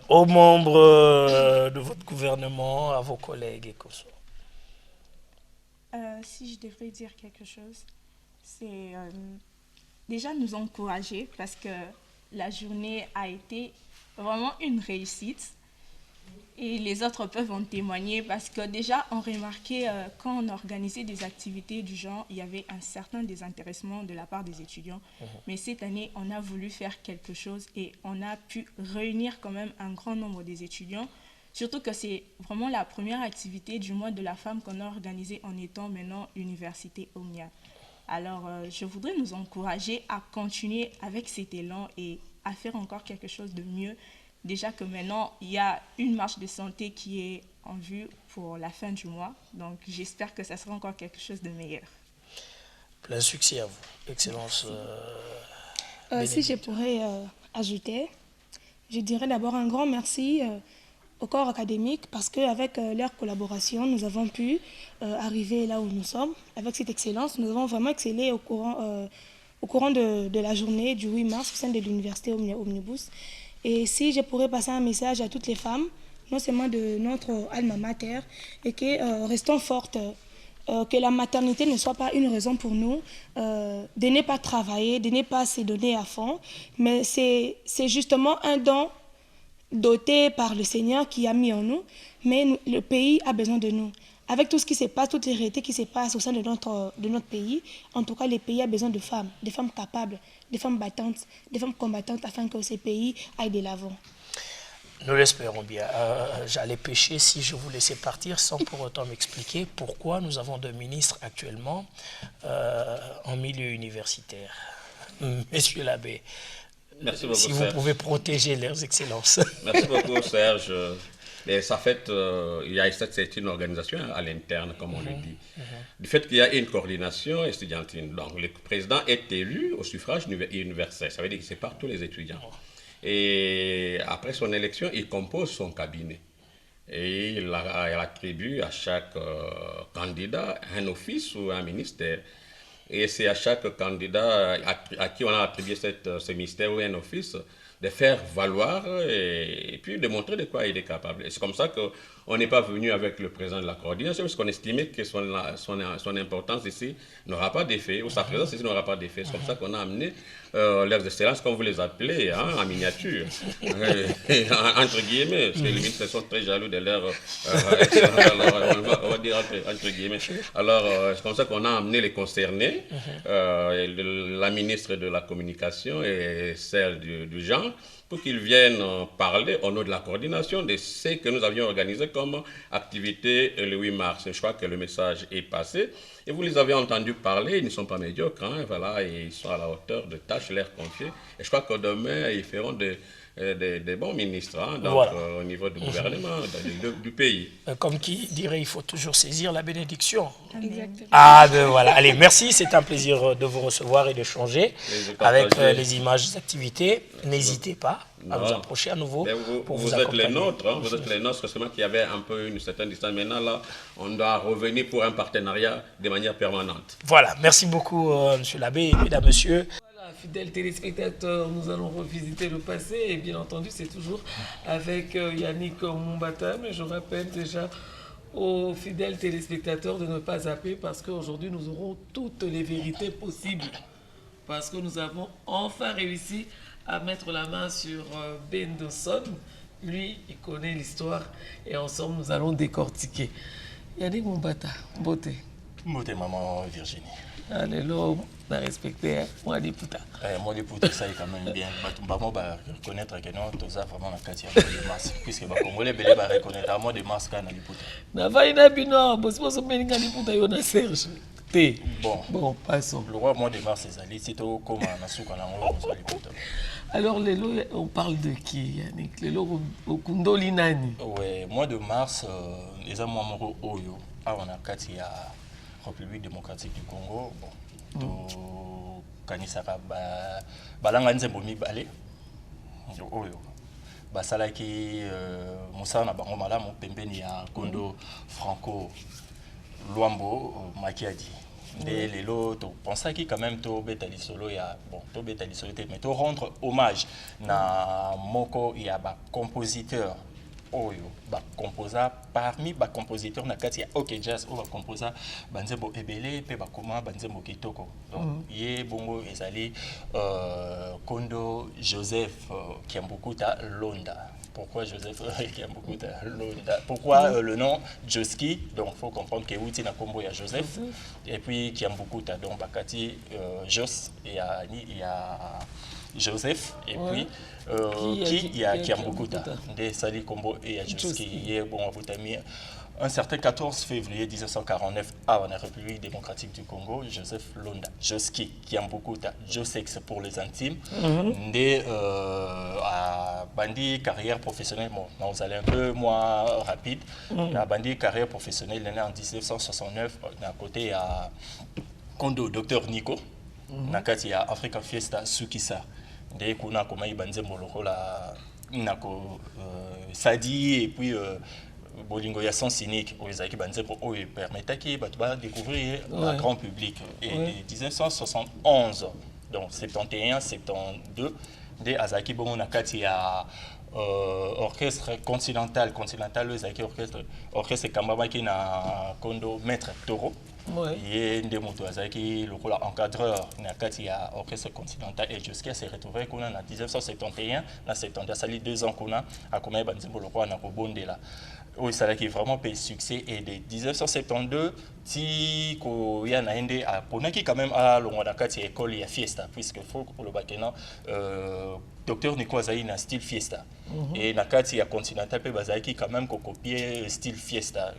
aux membres de votre gouvernement, à vos collègues et consorts. Si je devrais dire quelque chose, c'est déjà nous encourager, parce que la journée a été vraiment une réussite. Et les autres peuvent en témoigner, parce que déjà, on remarquait quand on organisait des activités du genre, il y avait un certain désintéressement de la part des étudiants. Mais cette année, on a voulu faire quelque chose et on a pu réunir quand même un grand nombre des étudiants. Surtout que c'est vraiment la première activité du mois de la femme qu'on a organisée en étant maintenant Université Omnia. Alors, je voudrais nous encourager à continuer avec cet élan et à faire encore quelque chose de mieux. Déjà que maintenant, il y a une marche de santé qui est en vue pour la fin du mois. Donc, j'espère que ça sera encore quelque chose de meilleur. Plein succès à vous, Excellence. Si je pourrais ajouter, je dirais d'abord un grand merci au corps académique, parce qu'avec leur collaboration, nous avons pu arriver là où nous sommes. Avec cette excellence, nous avons vraiment excellé au courant de la journée du 8 mars au sein de l'université Omnibus. Et si je pourrais passer un message à toutes les femmes, non seulement de notre alma mater, et que restons fortes, que la maternité ne soit pas une raison pour nous de ne pas travailler, de ne pas se donner à fond, mais c'est justement un don doté par le Seigneur qui a mis en nous, mais le pays a besoin de nous. avec tout ce qui se passe, toute les réalités qui se passent au sein de notre pays, en tout cas, le pays a besoin de femmes capables, des femmes battantes, des femmes combattantes afin que ce pays aille de l'avant. Nous l'espérons bien. J'allais pécher si je vous laissais partir sans pour autant m'expliquer pourquoi nous avons deux ministres actuellement en milieu universitaire. Monsieur l'abbé, Merci beaucoup, si vous Serge. pouvez protéger leurs excellences. Merci beaucoup, Serge. Et ça fait, c'est une organisation à l'interne, comme on le dit. Du fait qu'il y a une coordination estudiantine, donc le président est élu au suffrage universel. Ça veut dire qu'il sépare tous les étudiants. Et après son élection, il compose son cabinet. Et il attribue à chaque candidat un office ou un ministère. Et c'est à chaque candidat à qui on a attribué ce ministère ou un office de faire valoir et puis de montrer de quoi il est capable. Et c'est comme ça qu'on n'est pas venu avec le président de la coordination, parce qu'on estimait que son importance ici n'aura pas d'effet, ou sa présence ici n'aura pas d'effet. C'est comme ça qu'on a amené leurs excellences, comme vous les appelez, hein, en miniature, entre guillemets, parce que les ministres sont très jaloux de leur on va dire entre guillemets. Alors, c'est comme ça qu'on a amené les concernés, la ministre de la Communication et celle du genre, pour qu'ils viennent parler au nom de la coordination de ce que nous avions organisé comme activité le 8 mars. Je crois que le message est passé. Et vous les avez entendus parler, ils ne sont pas médiocres, hein, voilà, et ils sont à la hauteur de tâches leur confiées. Et je crois que demain, ils feront des bons ministres, hein, donc, voilà. Au niveau du gouvernement, du pays. Comme qui dirait, il faut toujours saisir la bénédiction. Exactement. Ah ben voilà, allez, merci, c'est un plaisir de vous recevoir et d'échanger avec les images des activités. N'hésitez pas à vous approcher à nouveau pour vous êtes accompagner. les nôtres, hein, vous êtes les nôtres, seulement qu'il y avait un peu une certaine distance. Maintenant, là, on doit revenir pour un partenariat de manière permanente. Voilà, merci beaucoup, monsieur l'abbé, mesdames, messieurs. Voilà, fidèles téléspectateurs, nous allons revisiter le passé et bien entendu, c'est toujours avec Yannick Mumbata, mais je rappelle déjà aux fidèles téléspectateurs de ne pas zapper parce qu'aujourd'hui, nous aurons toutes les vérités possibles. Parce que nous avons enfin réussi à mettre la main sur Bendoson. Lui, il connaît l'histoire et ensemble, nous allons décortiquer. Yannick Mumbata, beauté. Beauté, maman Virginie. Allez, là, on a respecté, hein? Moi, des putas. Moi, les poutres, ça est quand même bien. Moi, je reconnaître que non, tout ça vraiment la quatrième de mars. Puisque les Congolais, ils vont reconnaître à moi de mars quand on a les poutres. Nava inabino, bosi bosi meninga ni puta yona Serge. T. Bon, passons. Le roi, mois de mars, c'est allé. C'est tout comme un souk en anglais, on les poutres. Alors, Lélo, on parle de qui, Yannick? Lélo, au Kundoli Nani. Oui, mois de mars, les amours amoureux Oyo, on a quatre à République démocratique du Congo. Bon, to kanisaka balanga nzembo mibale Oyo. Basalaki musala na bango malamu pembeni ya Kondo Franco Luambo Makiadi. Et les lots, pensaki quand même to betali solo ya bon to betali solo mais to rendre hommage na moko ya ba compositeur oyo ba composa parmi ba compositeur na kati ya OK Jazz o ba composa banzembo ebele pe ba koma banzembo kitoko donc ye bongo ezali Kondo Joseph Kiambukuta Londa. Pourquoi Joseph Kiambukuta Londa? Pourquoi le nom Joski? Donc il faut comprendre que Outi na combo ya Joseph et puis Kiambukuta donc bakati Jos et il y a Joseph et puis qui il y a Kiambukuta de Sali Combo et à Joski hier bon abutami un certain 14 février 1949 à la République démocratique du Congo, Joseph Londa, Joski, Kiambukuta, Josex pour les intimes, né à Bandi carrière professionnelle, bon, vous allez un peu moins rapide, la Bandi carrière professionnelle, né en 1969, à côté à Kondo, Dr Nico, nakati ya Africa Fiesta Sukisa, de kuna koma ibanze moloko la nako Sadi et puis Bolingo ya Sens Cynique, où ils banzembo o permettait qu'ils va découvrir le grand public. Et 1971, donc 71, 72, des Azaki Bongo Nakati ya orchestre continental, orchestre Kambaba qui na Kondo Maître Toro. Et des motos Azaki, le rôle encadreur Nakati ya orchestre continental et jusqu'à se retrouver qu'on a en 1971, dans 70, ça fait 2 ans qu'on a à combien banzembo le roi na Bondela. oui, ça a vraiment payé succès. Et de 1972, si il y a un qui quand même à l'école, il y a fiesta, puisque faut pour le bâtiment, docteur Nico Azaï a style fiesta. Et Nakati a continental pe bazaki quand même copier style fiesta.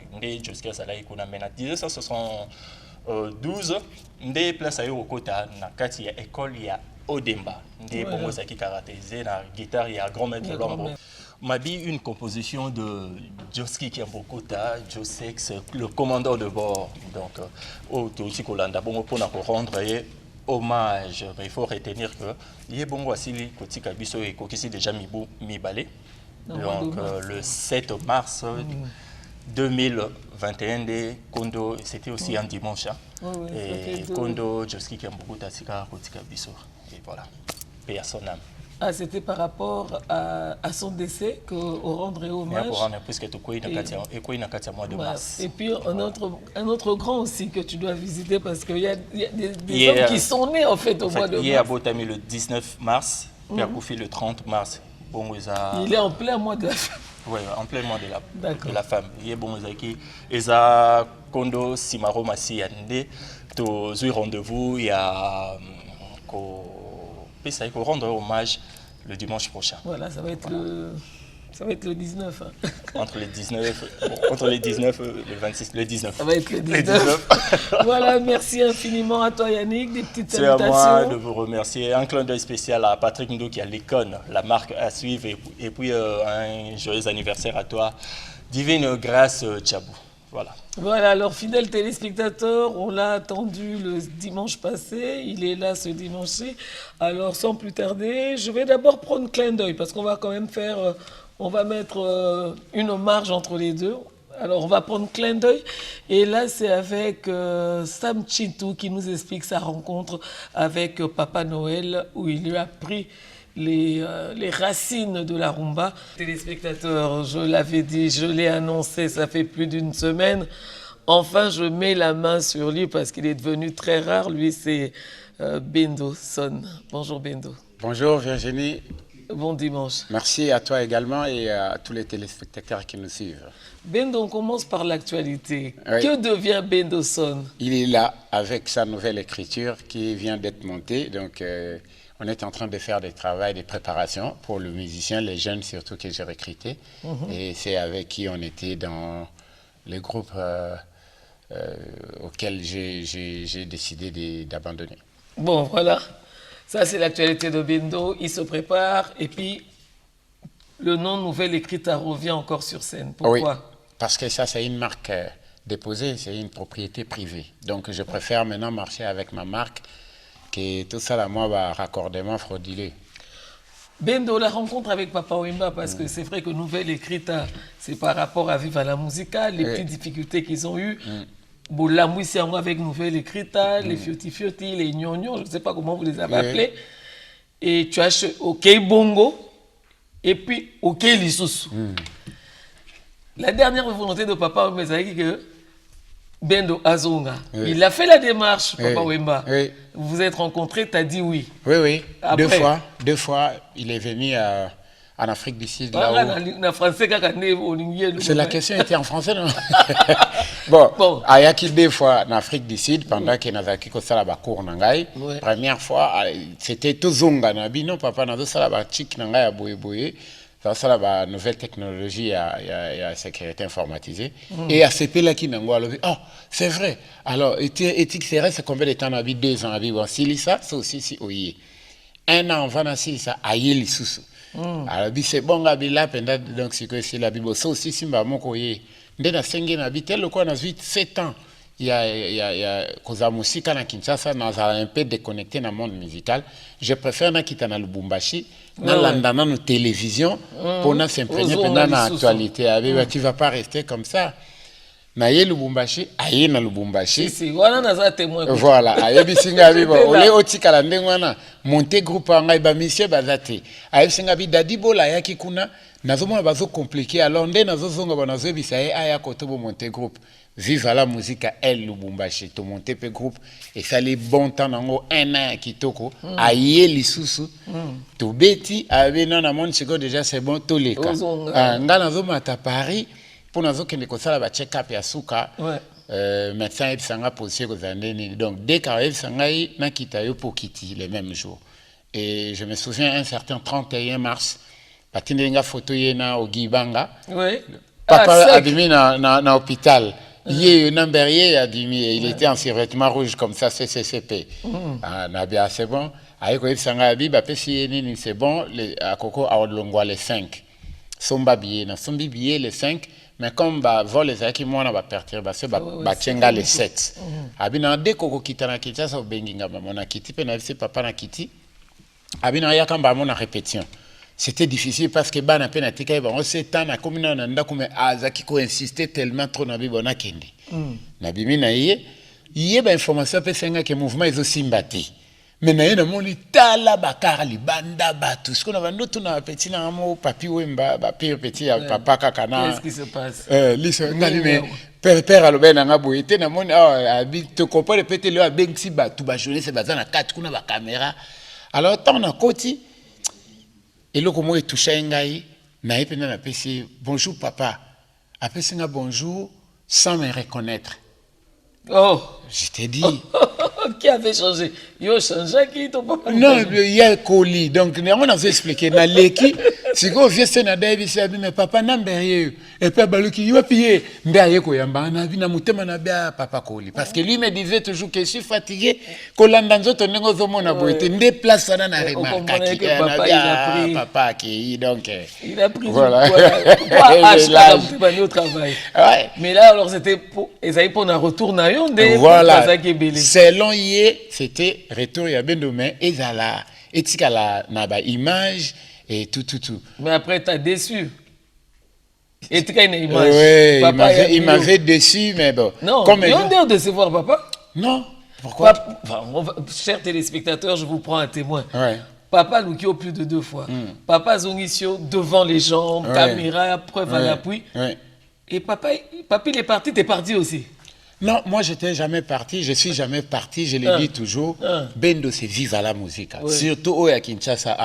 Jusqu'à ça là, il a mené 1972, des places à Yokota, Nakati il y a école, il y a Odemba, des bongos qui caractérisés, la guitare, il y a grand maître Lombo. Mabi, une composition de Joski Kiambokota, Josex, le commandant de bord. Donc, au Tauti Kolanda, bon, pour rendre hommage, mais il faut retenir que Yebongo Asili Kotika Biso et Kokisi déjà Mibale. Donc, le 7 mars 2021, Kondo, c'était aussi un dimanche. Et Kondo, Joski Kiambokota, Tika Kotika Biso. Et voilà, paix à son âme. Ah, c'était par rapport à son décès qu'on rendrait hommage. Et puis un autre grand aussi que tu dois visiter parce qu'il y a des hommes qui sont nés en fait au mois de mars. Il est à Botami le 19 mars, puis à Koufi le 30 mars. Bon, il est en plein mois de la femme. Oui, en plein mois de la femme. Il est bon, il a Kondo Simaro Massi Yande, tu as rendez-vous, il y a ça, il faut rendre hommage le dimanche prochain. Voilà, ça va être le 19. Hein. Entre les 19 le 26, le 19. Ça va être le 19. Voilà, merci infiniment à toi Yannick, des petites salutations. C'est à moi de vous remercier. Un clin d'œil spécial à Patrick Ndou qui a l'icône, la marque à suivre. Et puis un joyeux anniversaire à toi. Divine Grâce Tchabou. Voilà, alors fidèles téléspectateurs, on l'a attendu le dimanche passé, il est là ce dimanche-ci. Alors sans plus tarder, je vais d'abord prendre clin d'œil parce qu'on va quand même on va mettre une marge entre les deux. Alors on va prendre clin d'œil et là c'est avec Sam Chintou qui nous explique sa rencontre avec Papa Noël où il lui a pris les racines de la rumba. Téléspectateurs, je l'avais dit, je l'ai annoncé, ça fait plus d'une semaine. Enfin, je mets la main sur lui parce qu'il est devenu très rare. Lui, c'est Bendo Son. Bonjour Bendo. Bonjour Virginie. Bon dimanche. Merci à toi également et à tous les téléspectateurs qui nous suivent. Bendo, on commence par l'actualité. Oui. Que devient Bendo Son? Il est là avec sa nouvelle écriture qui vient d'être montée. Donc, on est en train de faire des travaux, des préparations pour le musicien, les jeunes surtout que j'ai recrutés. Et c'est avec qui on était dans les groupes auxquels j'ai décidé d'abandonner. Bon, voilà. Ça, c'est l'actualité de Bendo. Il se prépare et puis le nom Nouvelle Écrita revient encore sur scène. Pourquoi? Oui, parce que ça, c'est une marque déposée, c'est une propriété privée. Donc, je préfère maintenant marcher avec ma marque que tout ça, là, moi, va raccordement frauduleux. Bendo, la rencontre avec Papa Wemba, parce que c'est vrai que Nouvelle Écrita, c'est par rapport à Viva la Musica, les petites difficultés qu'ils ont eues. Bon, la mousse avec Nouvelle Écrita, les fioti-fioti, les gnognos, je ne sais pas comment vous les avez appelés. Et tu as OK Bongo et puis OK Lissous. La dernière volonté de Papa Wemba, c'est que Bendo Azonga. Il a fait la démarche, Papa Wemba. Vous vous êtes rencontrés, tu as dit oui. Oui, oui. Après, deux fois, il est venu en Afrique du Sud. C'est la question était en français, non? Bon, ayaki deux fois en Afrique du Sud pendant que nazaki ko sala ba cours nangai. Première fois, c'était tout zonga nabi non papa nazo sala ba chic nangai ya boye boye. Ça la nouvelle technologie à sécurité informatisée. Et à ce pays-là qui n'a pas oh, c'est vrai. Alors, éthique c'est combien de temps on a vu 2 ans à vivre? Si ça, c'est aussi si oui. 1 an avant si ça aïe les sous. Alors, c'est bon, là, donc c'est que c'est la Bible. Ça aussi, si mon courrier. Dès la 5e habité, le quoi, on a 7 ans. Il y a Koza Musika na Kinshasa, on a un peu déconnecté dans le monde musical. Je préfère na quitter na Lubumbashi, na landana na télévision, pour na s'imprégner pendant l'actualité. Tu vas pas rester comme ça. Na ye Lubumbashi, aye na Lubumbashi. Si, voilà na témoin. Voilà, aye bisinga bibo. Ole otika la ndengwana, monter groupe anga ba monsieur bazate. Aye bisinga bi dadi bola ya kikuna, nazomona bazo compliqué. Alors nde nazozonga ba nazo bisaye aya kotobo monter groupe. Viva la musique elle Lubumbashi, to monter pe groupe et ça les bon temps nango 1 an kitoko aye lisusu to beti ave na monde siko déjà c'est bon to leka nga nazo mata Paris pour nous que les constats la check-up ya suka médecin et sanga posé aux années donc dès qu'arrive sangai na kita yo pour quitter le même jour et je me souviens un certain 31 mars patinenga photo yena au Gibanga papa admis na hôpital il il était en survêtement rouge comme ça CCCP nabia c'est bon aïe ko sanga abi ba pesi ni c'est bon à Koko à Longwa les 5 somba billet na sombi billet les 5 mais comme ba vol les aki moi na ba perturbation ba tchenga les 7 abi na de Koko kitana kitasa so benginga ba mona kiti pe na c'est papa na kiti abi na ya kamba mona répétition c'était difficile parce que bana pe na tika ba on s'étend na comme na nda comme azaki ko insister tellement trop na bi bona kendi na bimi na yé ba information pe senga que mouvement ils aussi mbati mais na yena moni tala bakar libanda batu ce qu'on a vendu tout na petit na mo papi wemba ba petit ya papa kakana qu'est-ce qui se passe liso ngali mais père alobena nga boyete na moni abi te comprendre peut-être le abengsi batu ba jeunesse bazana 4 kuna ba caméra alors tant na koti et le comment est touché ngai na epena na pesi bonjour papa apesi nga bonjour sans me reconnaître. Oh, je t'ai dit. Qui avait changé? Yo changé qui ton papa? Non, il y a un colis. Donc, on a expliqué. Dans l'équipe, si vous voyez ça, mais papa n'a pas et puis baluki, il va payer. Derrière quoi, yamba na vie na mutema na bia papa colis. Parce que lui me disait toujours que je suis fatigué. Quand l'andanzo ton nengo zomo na boite, ne place ça na remarque. Papa il a pris. Papa qui donc. Il a pris. Voilà. Au travail. Mais là alors c'était pour Esaïe pour un retour na yonde. Voilà. Selon hier, c'était retour ya bendomé et zala etikala na ba image et tout. Mais après t'as déçu. Et tu as une image. Oui, papa, il m'avait déçu mais bon. Non. Comme il de décevoir papa? Non. Pourquoi? Chers téléspectateurs, je vous prends un témoin. Ouais. Papa Loukio plus de 2 fois. Papa Zongisio devant les gens, caméra, preuve à l'appui. Et papa il est parti, t'es parti aussi. Non, moi je n'étais jamais parti, je suis jamais parti, je le dis toujours. Bendo c'est vive à la musique. Surtout au Kinshasa,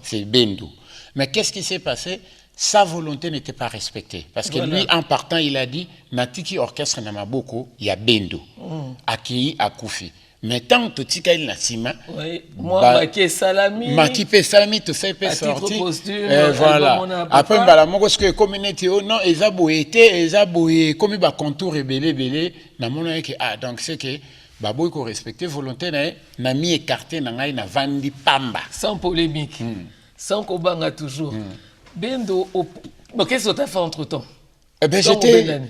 c'est Bendo. Mais qu'est-ce qui s'est passé? Sa volonté n'était pas respectée. Parce que lui, en partant, il a dit Natiki orchestre Namaboko, il y a Bendo. Akei Akoufi. Mais tant que tu as la cima, moi, Maki Salami, tout ça est sorti. Voilà. Après, parce que communauté, non, ils ont boité, comme ils ont contour et belé, donc c'est que, baboy ko respecter volonté na mi écarté na ngai na vandi pamba. Sans polémique, sans kobanga toujours. Bendo, qu'est-ce que tu as fait entre temps? Eh ben,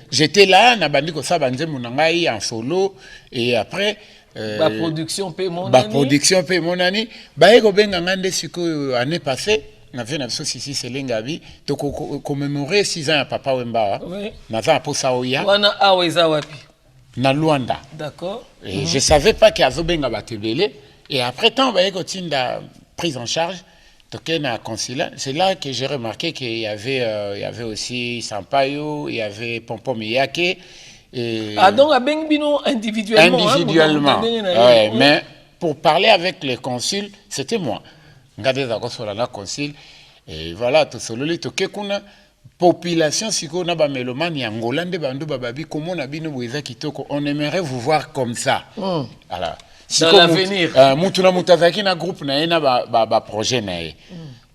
j'étais là, na bandi ko sa banze munangai en solo, et après. La production paie mon année. Production paie mon année. Bah, ego benga ngande siko année passée, na fait na biso sisi selengabi, to commémorer 6 ans à papa Wemba. Na za po saoya. Wana aweza wapi? Na Luanda. D'accord. Et je savais pas qu'il y avait benga batebele. Et après temps, bah, ego tinda prise en charge. Na consulat. C'est là que j'ai remarqué qu'il y avait aussi Sampaio, il y avait Pompom Yake. Donc, à Bengbino individuellement. Individuellement. Mais pour parler avec les consuls, c'était moi. Regardez d'accord sur la consul. Et voilà, tout seul, tout que population, si on a des mélomanes, Angola, des bandou bababi, comment on a bien on aimerait vous voir comme ça. Alors, dans l'avenir. Moutuna Moutazaki, na groupe, na projet, na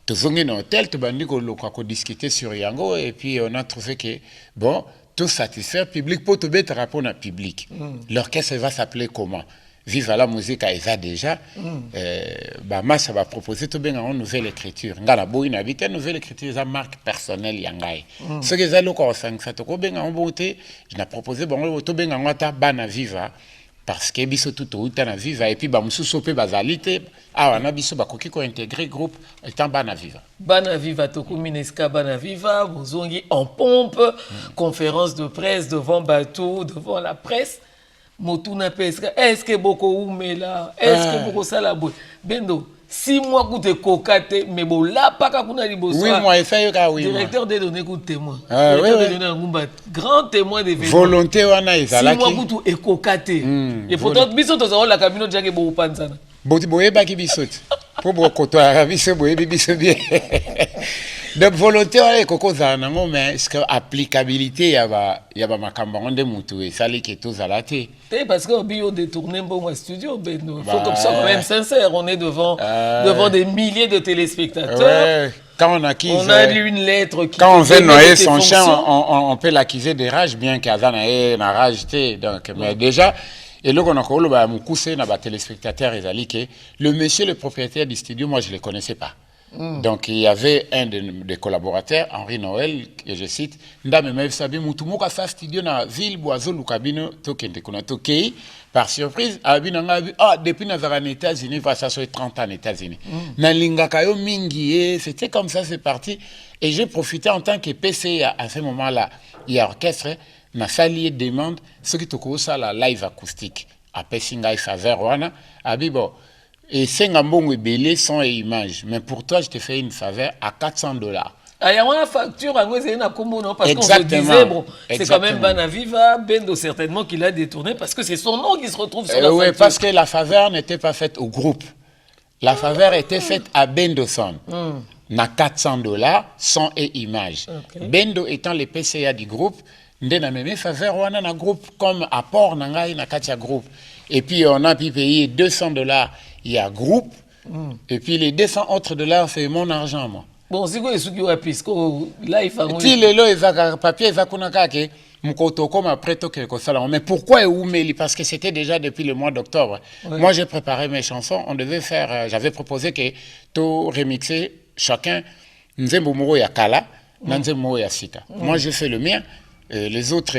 tout un hôtel, tout bandi, on discuter sur Yango, et puis on a trouvé que, bon, tout satisfaire public pour tout bête rapport à public. L'orchestre va s'appeler comment? Vive à la musique à Eza déjà. Bah ça va proposer tout bien une nouvelle écriture. Ngala boy na vite une nouvelle écriture ça marque personnelle yangai. Ce que ça loko 5 ça to ko bien en bonté, je n'ai proposé bon tout bien en ta bana viva parce que biso tout tout na viva et puis ba mususu pe bazalité ah na biso ba koki ko intégrer groupe étant bana viva. Bana viva to Mineska bana viva bozongi en pompe, conférence de presse devant bateau, devant la presse. Motuna pesca, est-ce que beaucoup oumela, est-ce que beaucoup salabou. Bendo, 6 mois coûte kokate, mais bon là pas qu'à kuna liboso. Oui, moi fait ka oui. Directeur des données coûte témoin. Directeur des données ngumba grand témoin d'événement. Volonté wana ezalaki. 6 mois coûte et kokate. Et pourtant biso to la cabine jake bo panzana. Boye ba ki biso. Pour bo koto arabi se boye biso bien. Donc volonté ouais koko zanango mais est-ce que applicabilité ya ba makamba onde mutu et sali que tout zalate. Parce que bio détourné bon studio ben faut comme ça quand même sincère, on est devant des milliers de téléspectateurs. Ouais. Quand on acquise, on a lu une lettre qui quand on veut noyer son chien, on peut l'accuser de rage, bien qu'il y ait une rage. Donc, mais déjà, et là, on a encore le téléspectateur, le monsieur, le propriétaire du studio, moi, je ne le connaissais pas. Donc, il y avait un des collaborateurs, Henri Noël, et je cite, Ndame Mev Sabi, Moutoumoka sa studio na ville, Boiseau, Lukabino, Tokende, Konatokei, par surprise, depuis Nazara en États-Unis, ça fait 30 ans en États-Unis. Nalingakayo Mingi, c'était comme ça, c'est parti. Et j'ai profité en tant que PC à ce moment-là. Il y a orchestre, na sali demande, ce qui toko ça la live acoustique. À Pessinga et Faveur, Wana, Abibo. Et c'est un bon belé son et image. Mais pour toi, je te fais une faveur à $400. Il y a une facture à nous, parce qu'on se disait, bon, c'est quand même Banaviva, Bendo certainement qui l'a détourné, parce que c'est son nom qui se retrouve sur la facture. Oui, parce que la faveur n'était pas faite au groupe. La faveur était faite à Bendo Son. Na $400, son et image. Bendo étant les PCA du groupe, n'a même faveur ou un groupe comme apport n'angai na katia groupe. Et puis on a pu payer $200, il y a groupe. Et puis les $200 autres, c'est mon argent, moi. Bon, c'est quoi ce qui est puisque là il faut. Si les lots, ils ont papier, ils ont kunakake. Mais pourquoi Oumeli? Parce que c'était déjà depuis le mois d'octobre. Moi, j'ai préparé mes chansons. On devait faire. J'avais proposé que tout remixer chacun. Nzembo Moro ya Kala, Nzembo Moro ya Sika. Moi, j'ai fait le mien. Les autres,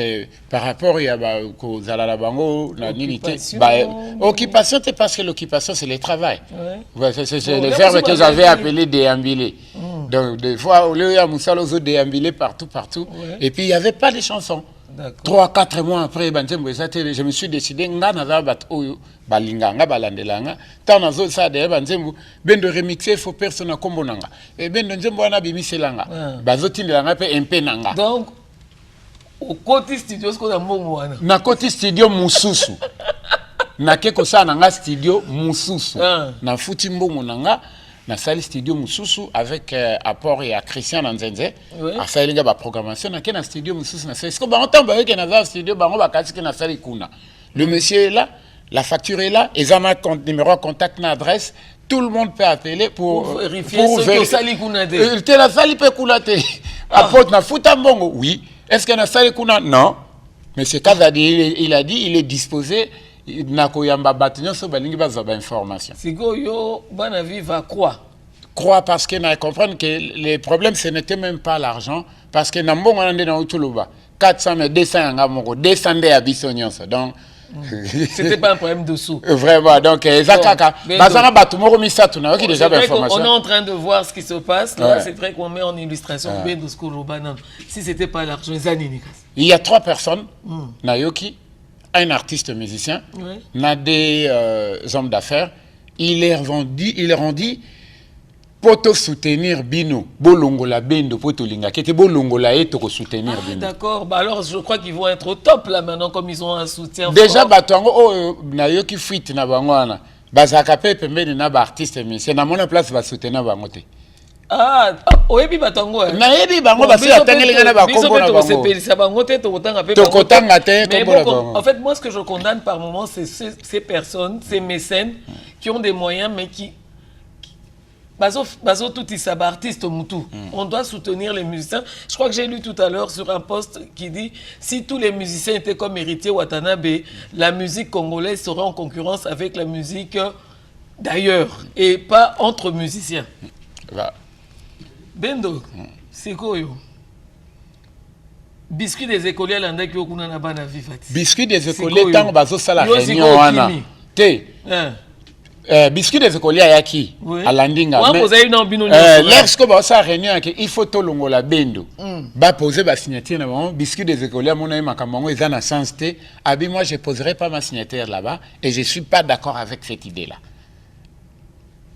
par rapport à occupation, c'est parce que l'occupation, c'est le travail. C'est les verbes que j'avais appelés déambuler. Donc, des fois, au lieu de Moussalo, déambuler partout. Et puis, il n'y avait pas de chansons. 3-4 mois après, je me suis décidé, de remixer, il faut personne à Kombonanga. Et ben de donc, au côté studio, ce qu'on a mouvement. Na côté studio Moussousou. Na keko sa nanga studio Moussousou. Na futi mbongo nanga na salle studio Moussousou avec apport et à Christian Nzenze. A fait linga ba programmation na kena studio Moussousou na fait. Ce que ba entend ba que na za studio ba ba katiki na salle kuna. Le monsieur est là, la facture est là, ils ont un numéro de contact, une adresse. Tout le monde peut appeler pour vérifier ce que sali kuna de. Te la salle peut kunate. Apporte na futa mbongo. Oui. Est-ce qu'il y a un salle kuna? Non. Mais c'est quand il a dit, il est disposé. Nakoyamba Batignon sur Balingi Bazaba information. Sigoyo, Banavi va croire. Croire parce qu'il a compris que les problèmes, ce n'était même pas l'argent. Parce que Nambo, on est dans Utuluba. 400 mais 200 Angamoro, 200 de Abissonions. Donc. C'était pas un problème de sous. Vraiment, donc, Zakaka. Bazana Batumoro Misatuna, qui déjà d'information. On est en train de voir ce qui se passe. Là, c'est vrai qu'on met en illustration si c'était pas l'argent, il y a 3 personnes, Nayoki, un artiste musicien, n'a des hommes d'affaires. Il est rendu pour te soutenir Bino, Bolongola Bendo, pour te linga, qui était Bolongola et te soutenir Bino. D'accord, bah alors je crois qu'ils vont être au top là maintenant, comme ils ont un soutien. Déjà, Batango, Nayoki fuite na bangwana, Bazakape pembeni na ba artiste musicien, na mon place va soutenir Bangote. Ah, oyebi Batango. Nayebi Bango, parce que Atangelinga na Bakombo na Bango. En fait, moi ce que je condamne par moment, c'est ces personnes, ces mécènes qui ont des moyens, mais qui. Bazo tout ça, artiste Moutou. On doit soutenir les musiciens. Je crois que j'ai lu tout à l'heure sur un post qui dit si tous les musiciens étaient comme héritier Watanabe, la musique congolaise serait en concurrence avec la musique d'ailleurs et pas entre musiciens. Bendo, c'est quoi yo? Biscuit des écoliers l'anda qui okuna na bana vivati. Biscuit des écoliers tant bazo sala réunion wana. Te. Biscuit des écoliers à qui? À Landinga. Lorsque ça réunion, il faut tout le monde la bendo. Ba poser ba signature là-bas. Biscuit des écoliers, mon ami Makamongo, ils ont la chance de. Abi moi je poserai pas ma signature là-bas et je suis pas d'accord avec cette idée-là.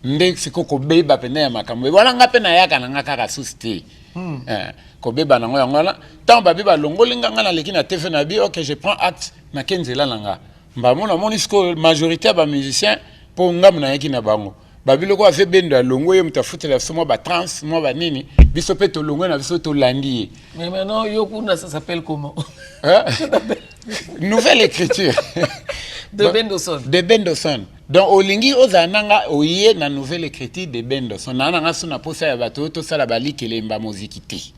Ndek siko ko beba pena ya Makambo. Wala nga pena ya kana nga kaka susté. Ko beba nango ya ngala. Tant ba beba longolinga ngala lekina TV na bi OK je prends acte na kenzela langa. Mba mona monisko majorité ba musiciens pour ngam na yaki na bango babiloko afe bendo alongo ye mutafutela biso mwa batrans mwa banini biso mpe tolongo na biso tolandi ye. Mais maintenant Yokuna ça s'appelle comment? Nouvelle écriture de Bendoson. De Bendoson. Donc olingi ozananga oye na nouvelle écriture de Bendoson. Nanga suna posa ya bato to sala bali kelemba muzikiti.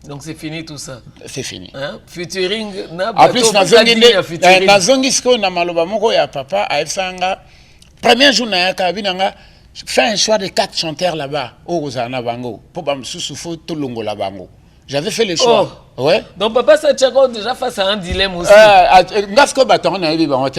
Donc c'est fini tout ça. C'est fini. Hein? Featuring na en plus nazongi siko na maloba moko ya papa aefanga premier jour na kabinanga fait un choix de 4 chanteurs là-bas au Rosana Bango pour bamsusu fo to longo la bango. J'avais fait le choix. Oh. Ouais. Donc papa Satchako déjà face à un dilemme aussi.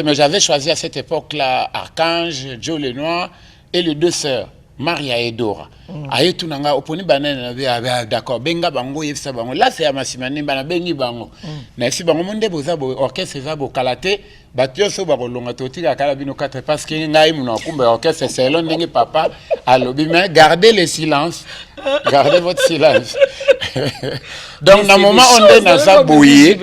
Mais j'avais choisi à cette époque-là Archange, Joe Lenoir et les 2 sœurs. Maria et Dora. Aye tunanga oponi banane na d'accord benga bango yefisa bango là c'est amasimani bana bengi bango na si bango monde boza bo orchestre za bo kalate batio so ba kolonga totika kala bino 4 parce que ngai muna kumba orchestre c'est long ndenge papa alobi mais gardez le silence, gardez votre silence. Donc na moment on est dans sa boyer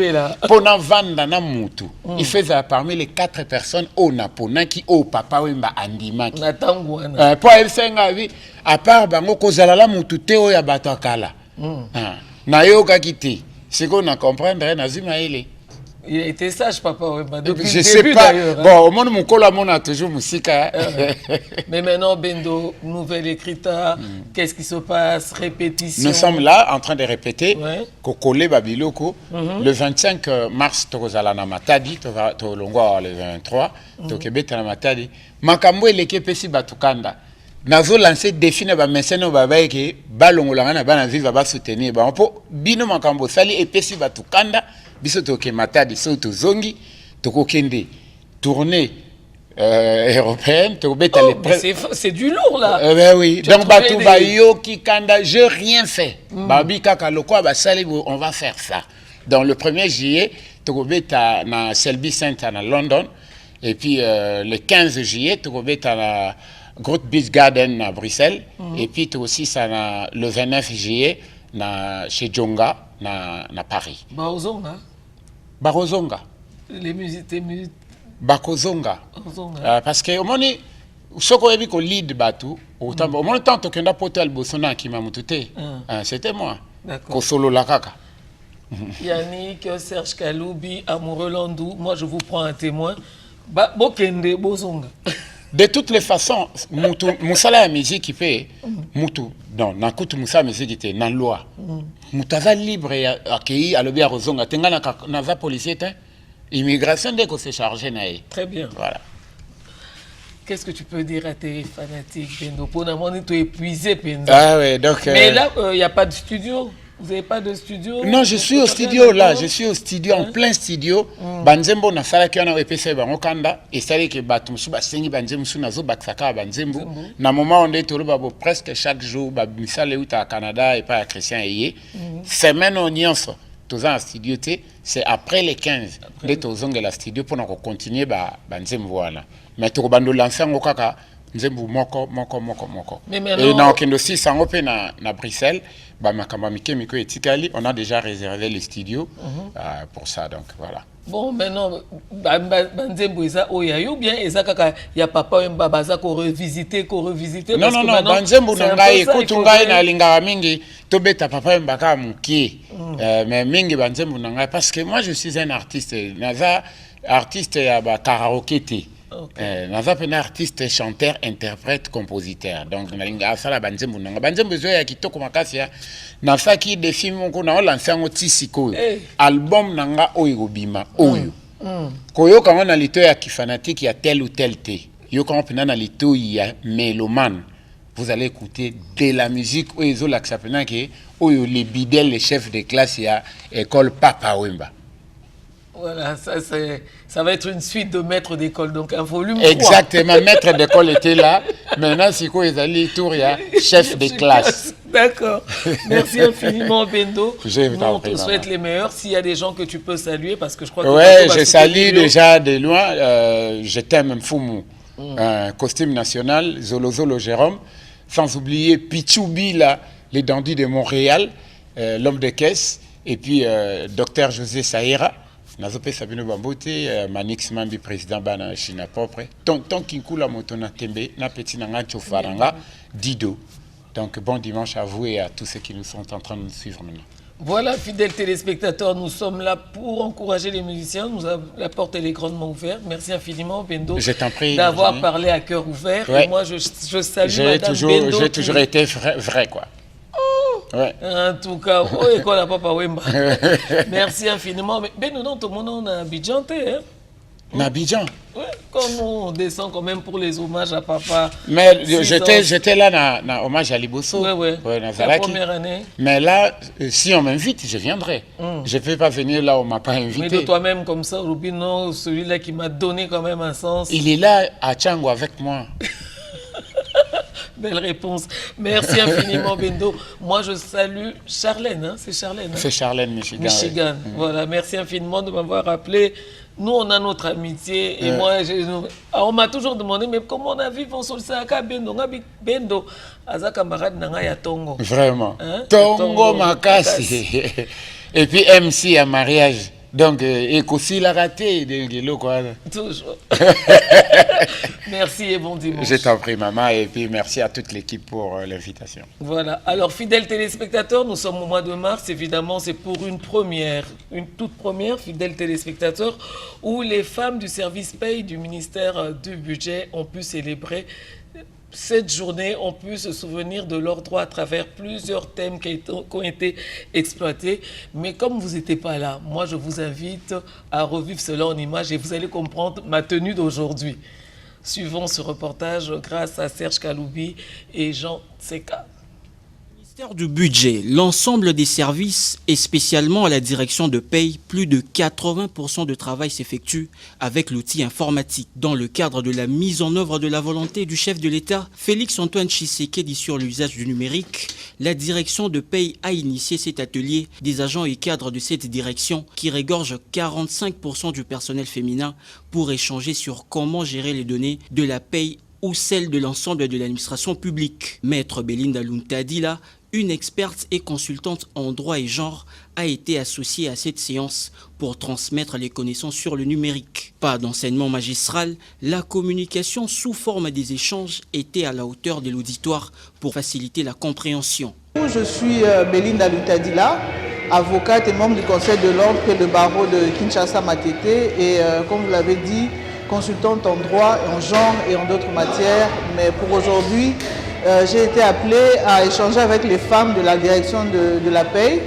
pour na vanda na mutu il faisait parmi les 4 personnes au napona qui au papa wemba andima na tangwana pour elle oui à part bango kozala la mutu te o ya bato akala na yo kakiti c'est qu'on a comprendre na zima ile. Il a été sage, papa. Bah, depuis je le sais début, pas. Bon, au monde, mon collègue a toujours musique. Mais maintenant, Bendo, nouvelle écriture, qu'est-ce qui se passe? Répétition. Nous sommes là en train de répéter. Kokole Babiloko. Le 25 mars, Tozalana Matadi, Tolongwa le 23, Tokebeta Matadi. Makambo eleke pesi batukanda. Nazo lancé défi na ba meseno babaye ke balongolanga na bana viva ba soutenir ba po bino makambo sali epesi batukanda. Biso toke Matadi so tozongi tokokende tournée européenne tokobeta les c'est du lourd là. Ben oui donc batou ba yo ki kanda je rien fait babi kaka lokwa ba sali on va faire ça. Dans le 1er juillet tokobeta na Selby Center na London et puis le 15 juillet tokobeta na Groot Beach Garden à Bruxelles et puis aussi ça le 29 juillet na chez Djonga na Paris. Barozonga. Barozonga. Les musiques. Bakozonga. Parce que au moment soko yebi ko lead batu au moment tant que nda potel bosona ki mamutute. C'était moi. Ko solo la kaka. Yannick, Serge Kaloubi, Amoureux Landou, moi je vous prends un témoin. Bokende Bozonga. De toutes les façons, musala ya musique qui fait mutu non nakutu musala musique était na loi. Mutaza libre ya accueilli à l'obia rozonga tenga na za policier te immigration dès qu'on s'est chargé nae. Très bien. Voilà. Qu'est-ce que tu peux dire à tes fanatiques Bendo pour n'avoir tout épuisé Bendo. Ah ouais donc mais là il y a pas de studio. Vous n'avez pas de studio? Non, je suis au studio là, je suis au studio, en plein studio. Banzembo na sala ki na EPC bango kanda et sala ke batumsu ba sengi banzembo na zo baksaka banzembo. Na moment on est tolo presque chaque jour ba misale uta Canada et pas à Christian Eye. Semaine on nyonso toza en studio té, c'est après les 15 de tozonga la studio pour na continuer ba banzembo wana. Mais to bando lancer ngo kaka nzembo moko. Mais maintenant et na kendo si sango pe na Bruxelles. On a déjà réservé le studio pour ça, donc voilà. Bon, maintenant, Banzembo Eza Oya, ou bien Eza Kaka, il y a papa Mbabaza qu'on revisiter. Non, Banzembo Nangai, écoute, Ngai na lingara mingi, tobeta papa Mbaka Mouki, mais mingi Banzembo Nangai, parce que moi je suis un artiste, naza artiste ya ba karaoke. Naza pena artiste, chanteur, interprète, compositeur. Donc nalinga sala Banzembo Nanga. Banzembo zo ya kitoko makasi ya nafaki de film ko na lancer ngo tisiko. Album nanga oyo bima oyo. Koyo kama na lito ya kifanatique ya tel ou tel te. Yo kama pena na lito ya mélomane. Vous allez écouter de la musique oyo la sapena ke oyo les bidels les chefs de classe ya école Papa Wemba. Voilà, ça va être une suite de maîtres d'école, donc un volume 3. Exactement, maître d'école était là. Maintenant, c'est quoi, ils allaient tour, il y a chef de classe. D'accord. Merci infiniment, Bendo. On te souhaite les meilleurs. S'il y a des gens que tu peux saluer, parce que je crois que... Ouais, je salue déjà de loin. Je t'aime, Mfumu. Costume national, Zolo Jérôme. Sans oublier Pichoubi, là, les dandys de Montréal, l'homme de caisse. Et puis, docteur José Saïra. Nazope Sabino Bambote, Manix Mambi président bana China propre. Tant Kinkula Motona Tembe, na petit nanga Chofaranga, Dido. Donc bon dimanche à vous et à tous ceux qui nous sont en train de nous suivre maintenant. Voilà, fidèles téléspectateurs, nous sommes là pour encourager les musiciens. La porte elle est grandement ouverte. Merci infiniment, Bendo, d'avoir parlé à cœur ouvert. Ouais. Et moi, je salue Madame Bendo. J'ai toujours été vrai quoi. Ouais. En tout cas, école à Papa Wemba. Merci infiniment. Mais Bendo, non, tout le monde on a Abidjan, hein? Abidjan. Oui, comme on descend quand même pour les hommages à papa. Mais j'étais là dans hommage à Liboso. Oui. La première année. Mais là, si on m'invite, je viendrai. Je ne peux pas venir là où on ne m'a pas invité. Mais de toi-même comme ça, Rubino, celui-là qui m'a donné quand même un sens. Il est là à Tchango avec moi. Belle réponse. Merci infiniment, Bendo. Moi, je salue Charlène. Hein? C'est Charlène. Hein? C'est Charlène, Michigan. Michigan. Ouais. Voilà, merci infiniment de m'avoir rappelé. Nous, on a notre amitié. Et moi, on m'a toujours demandé, mais comment on a vécu en Solsaka Bendo? Bendo, Aza camarade Nangaya Tongo. Vraiment. Hein? Tongo Makasi. Et puis MC à mariage. Donc, écoutez la raté de l'eau, quoi. Toujours. Merci et bon dimanche. Je t'en prie, maman, et puis merci à toute l'équipe pour l'invitation. Voilà. Alors, fidèles téléspectateurs, nous sommes au mois de mars. Évidemment, c'est pour une toute première, fidèles téléspectateurs, où les femmes du service paye du ministère du Budget ont pu célébrer cette journée. On peut se souvenir de leurs droits à travers plusieurs thèmes qui ont été exploités. Mais comme vous n'étiez pas là, moi je vous invite à revivre cela en images et vous allez comprendre ma tenue d'aujourd'hui. Suivons ce reportage grâce à Serge Kaloubi et Jean Tseka. Ministère du Budget, l'ensemble des services et spécialement à la direction de paye, plus de 80% de travail s'effectue avec l'outil informatique. Dans le cadre de la mise en œuvre de la volonté du chef de l'État, Félix-Antoine Tshisekedi sur l'usage du numérique, la direction de paye a initié cet atelier des agents et cadres de cette direction qui regorge 45% du personnel féminin pour échanger sur comment gérer les données de la paye ou celle de l'ensemble de l'administration publique. Maître Belinda Luntadila, une experte et consultante en droit et genre, a été associée à cette séance pour transmettre les connaissances sur le numérique. Pas d'enseignement magistral, la communication sous forme des échanges était à la hauteur de l'auditoire pour faciliter la compréhension. Je suis Belinda Luntadila, avocate et membre du Conseil de l'ordre près le barreau de Kinshasa-Matete et comme vous l'avez dit, consultante en droit, en genre et en d'autres matières. Mais pour aujourd'hui, j'ai été appelée à échanger avec les femmes de la direction de la paye,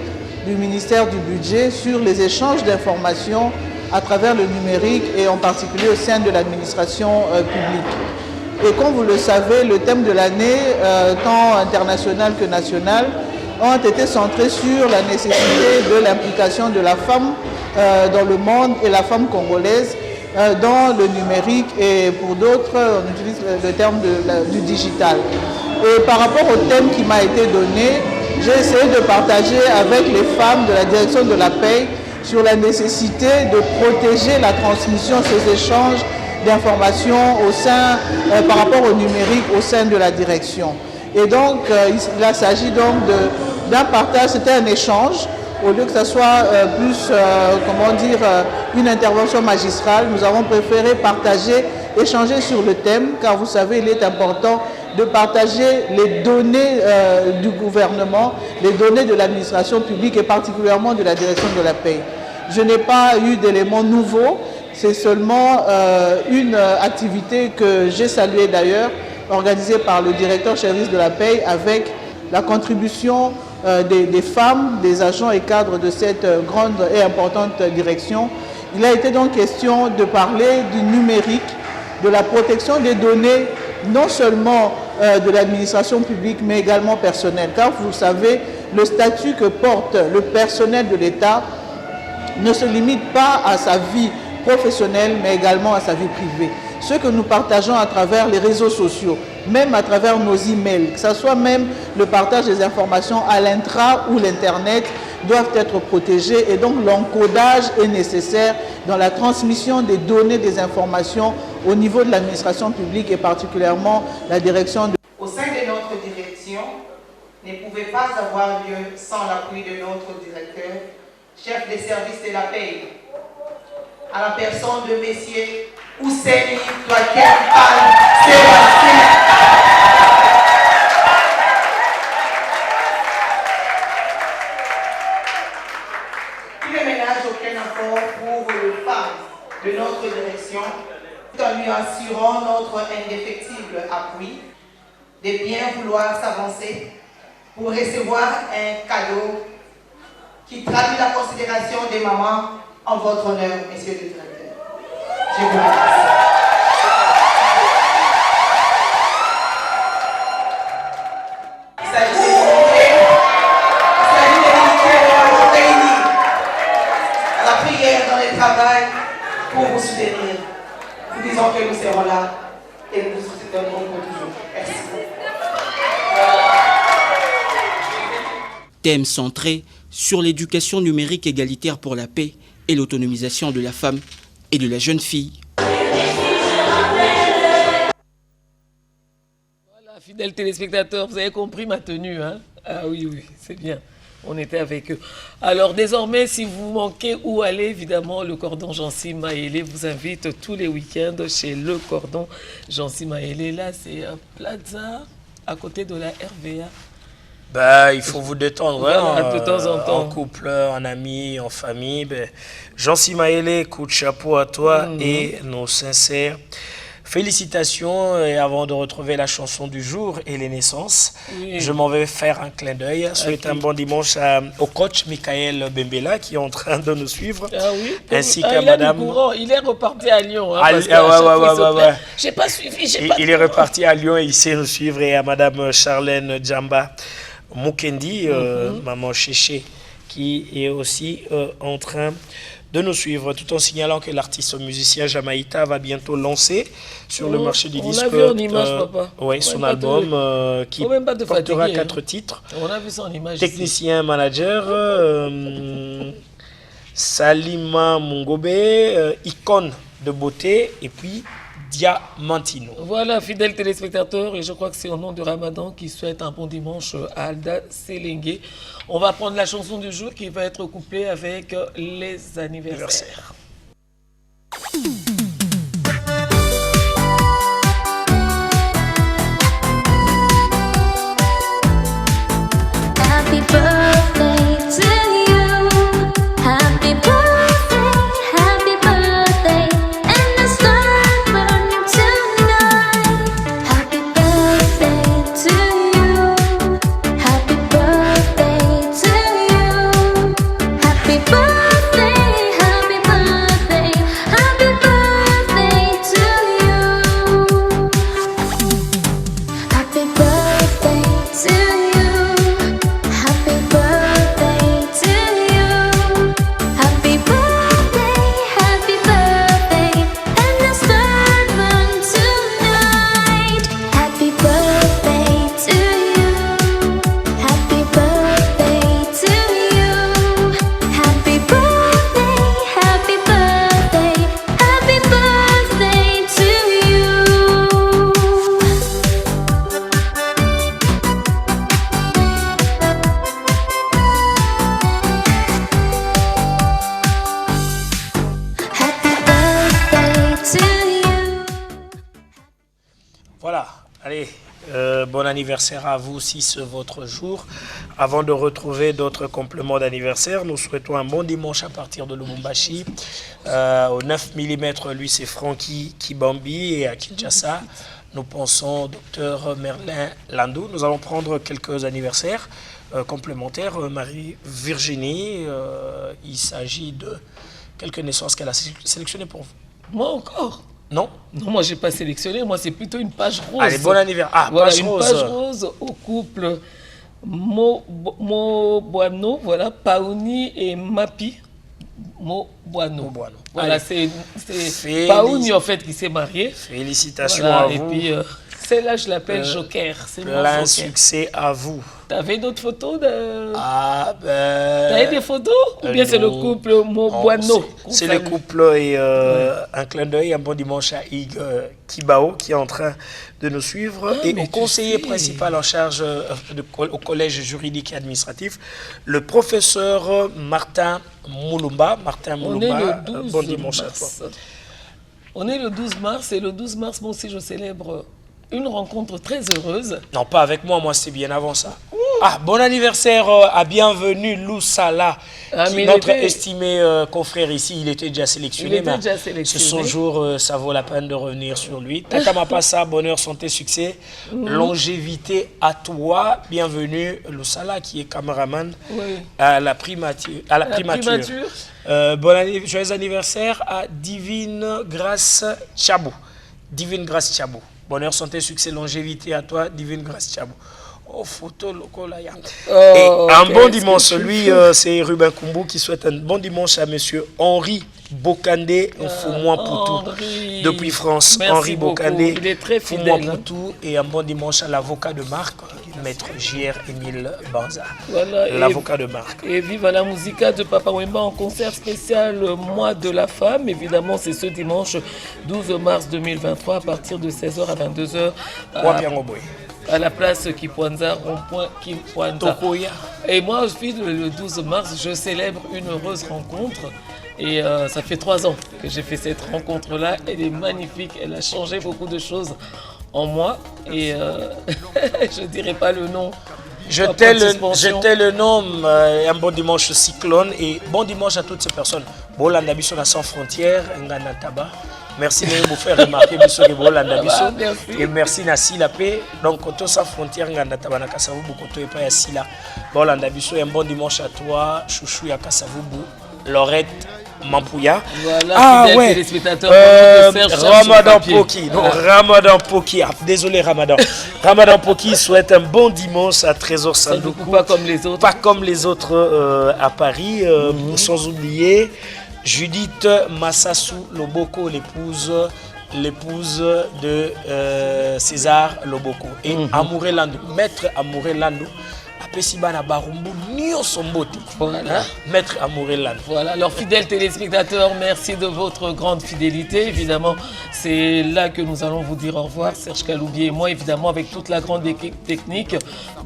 du ministère du Budget, sur les échanges d'informations à travers le numérique et en particulier au sein de l'administration publique. Et comme vous le savez, le thème de l'année, tant international que national, ont été centrés sur la nécessité de l'implication de la femme dans le monde et la femme congolaise dans le numérique et pour d'autres, on utilise le terme du digital. Et par rapport au thème qui m'a été donné, j'ai essayé de partager avec les femmes de la direction de la paye sur la nécessité de protéger la transmission, ces échanges d'informations au sein, par rapport au numérique au sein de la direction. Et donc, il s'agit donc d'un partage, c'était un échange. Au lieu que ce soit une intervention magistrale, nous avons préféré partager, échanger sur le thème, car vous savez, il est important de partager les données du gouvernement, les données de l'administration publique et particulièrement de la direction de la paye. Je n'ai pas eu d'éléments nouveaux, c'est seulement une activité que j'ai saluée d'ailleurs, organisée par le directeur service de la paye avec la contribution des femmes, des agents et cadres de cette grande et importante direction. Il a été donc question de parler du numérique, de la protection des données, non seulement de l'administration publique, mais également personnelle. Car vous savez, le statut que porte le personnel de l'État ne se limite pas à sa vie professionnelle, mais également à sa vie privée. Ce que nous partageons à travers les réseaux sociaux, même à travers nos emails, que ce soit même le partage des informations à l'intra ou l'Internet, doivent être protégés et donc l'encodage est nécessaire dans la transmission des données, des informations au niveau de l'administration publique et particulièrement la direction de... Au sein de notre direction, ne pouvait pas avoir lieu sans l'appui de notre directeur, chef des services de la paye, à la personne de messieurs Ousseini Douaken Al Sébastien. Il ne ménage aucun apport pour le phare de notre direction, tout en lui assurant notre indéfectible appui, de bien vouloir s'avancer pour recevoir un cadeau qui traduit la considération des mamans en votre honneur, messieurs le directeur. Je vous remercie. Il s'agit de réunis à la prière dans le travail pour vous soutenir. Nous disons que nous serons là et nous vous soutiendrons pour toujours. Merci. Thème centré sur l'éducation numérique égalitaire pour la paix et l'autonomisation de la femme et de la jeune fille. Voilà, fidèles téléspectateurs, vous avez compris ma tenue, hein? Ah oui, oui, c'est bien. On était avec eux. Alors désormais, si vous manquez où aller, évidemment, le cordon Jancy Maélé vous invite tous les week-ends chez le cordon Jancy Maélé. Là, c'est Plaza, à côté de la RVA. Bah, il faut vous détendre, voilà, de temps en temps. En couple, en ami, en famille. Ben, Jancy Maélé, coup de chapeau à toi et nos sincères félicitations. Et avant de retrouver la chanson du jour et les naissances, je m'en vais faire un clin d'œil. Souhaite un bon dimanche au coach Michael Bembela qui est en train de nous suivre. Ah oui, ainsi qu'à madame. Il est reparti à Lyon. Hein, ouais. J'ai pas suivi. Il est reparti à Lyon et il sait nous suivre. Et à madame Charlène Djamba Mukendi, maman Chéché, qui est aussi en train de nous suivre, tout en signalant que l'artiste musicien Jamaïta va bientôt lancer sur le marché du disque son album qui portera 4 titres. On a vu ça en image. Technicien, manager, Salima Mungobe, icône de beauté, et puis Diamantino. Voilà, fidèles téléspectateurs, et je crois que c'est au nom de Ramadan qui souhaite un bon dimanche à Alda Selengue. On va prendre la chanson du jour qui va être couplée avec les anniversaires. Happy birthday to you. Happy birthday, happy birthday. And the sun burning tonight. Happy birthday to you. Happy birthday to you. Happy birthday, happy birthday. Happy birthday to you. Happy birthday to you. Happy birthday to you. Happy birthday, and the sun burn tonight. Happy birthday to you. Happy birthday to you. Happy birthday, happy birthday, happy birthday to you. Happy birthday to you. Voilà, allez, bon anniversaire à vous si c'est votre jour. Avant de retrouver d'autres compléments d'anniversaire, nous souhaitons un bon dimanche à partir de Lubumbashi. Au 9 mm, lui c'est Francky Kibambi, et à Kinshasa, nous pensons au docteur Merlin Landou. Nous allons prendre quelques anniversaires complémentaires. Marie-Virginie, il s'agit de quelques naissances qu'elle a sélectionnées pour vous. Moi encore? Non? Non, moi j'ai pas sélectionné, moi c'est plutôt une page rose. Allez, bon anniversaire. Ah, voilà, page une rose. page rose au couple Moboano, voilà, Paouni et Mapi Moboano. Voilà, c'est Paouni en fait qui s'est marié. Félicitations voilà, à et vous. puis Celle-là, je l'appelle Joker. C'est mon Plein Joker. succès à vous. T'avais d'autres photos de... Ah ben... T'avais des photos? Ou bien c'est le couple Moboano? C'est le couple et un clin d'œil, un bon dimanche à Hugues Kibao qui est en train de nous suivre. Et au conseiller principal en charge au collège juridique et administratif, le professeur Martin Moulumba. Martin Moulumba, bon dimanche à toi. On est le 12 mars et le 12 mars, moi aussi je célèbre une rencontre très heureuse. Non, pas avec moi, moi c'était bien avant ça. Ah, bon anniversaire à bienvenue Lou Salah, notre estimé confrère ici, il était déjà sélectionné. Ce son jour, ça vaut la peine de revenir sur lui. Takamapasa, bonheur, santé, succès, longévité à toi. Bienvenue Lou Salah qui est caméraman à la primature. Joyeux anniversaire à Divine Grâce Chabou. Divine Grâce Chabou. Bonheur, santé, succès, longévité à toi, Divine Grâce Chabou. Oh, photo local là. Et un bon dimanche, lui, c'est Ruben Kumbu qui souhaite un bon dimanche à monsieur Henri Bokandé, Fou-moi Poutou, depuis France. Merci Henri Bokandé, il est très Fou-moi fidèle. Poutou, et un bon dimanche à l'avocat de marque, maître J.R. Émile Banza, Voilà, l'avocat de marque. Et vive la musica de Papa Wemba en concert spécial Mois de la Femme. Évidemment, c'est ce dimanche 12 mars 2023 à partir de 16h à 22h. À la place Kipwanza, rond-point Kipwanza. Et moi, le 12 mars, je célèbre une heureuse rencontre. Et ça fait 3 ans que j'ai fait cette rencontre-là. Elle est magnifique, elle a changé beaucoup de choses en moi. Et je ne dirai pas le nom. Jeter le nom, un bon dimanche cyclone. Et bon dimanche à toutes ces personnes. Bolanda Bisso sans frontières, Ngana Taba. Merci de vous faire remarquer Bisso de Bolanda Bisso. Et merci Nassi la paix. Donc, Koto sans frontières, Ngana Taba na Kasavubu, Koto et pas Yassila. Bolanda Bisso, un bon dimanche à toi, Chouchou ya Kasavubu, Laurette Mampouya. Voilà, téléspectateurs. Ramadan Poki. Non, Ramadan Poki. Ah, désolé Ramadan. Ramadan Poki souhaite un bon dimanche à Trésor Sandoukou. Pas comme les autres. Pas comme les autres à Paris. Sans oublier Judith Massassou Loboko, l'épouse de César Loboko. Et Amouré Landou, maître Amouré Landou. Pesibana Barumbu, voilà. Maître Amouré Landou. Voilà, alors fidèles téléspectateurs, merci de votre grande fidélité. Évidemment, c'est là que nous allons vous dire au revoir, Serge Kaloubi et moi, évidemment, avec toute la grande équipe technique,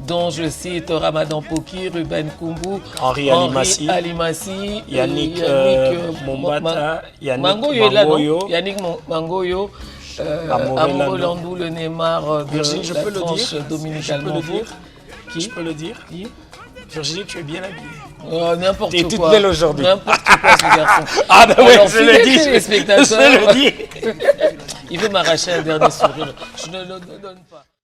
dont je cite Ramadan Poki, Ruben Kumbu, Henri Alimassi, Yannick Mombata, Yannick Mangoyo, Amouré Landou, le Neymar de la tranche dominicalement vôtre. Je peux le dire. Virginie, tu es bien habillée. N'importe quoi. Tu es toute belle aujourd'hui. N'importe quoi, ce garçon. Ah, ben oui, je le dis. Je le dis. Il veut m'arracher un dernier sourire. Je ne le donne pas.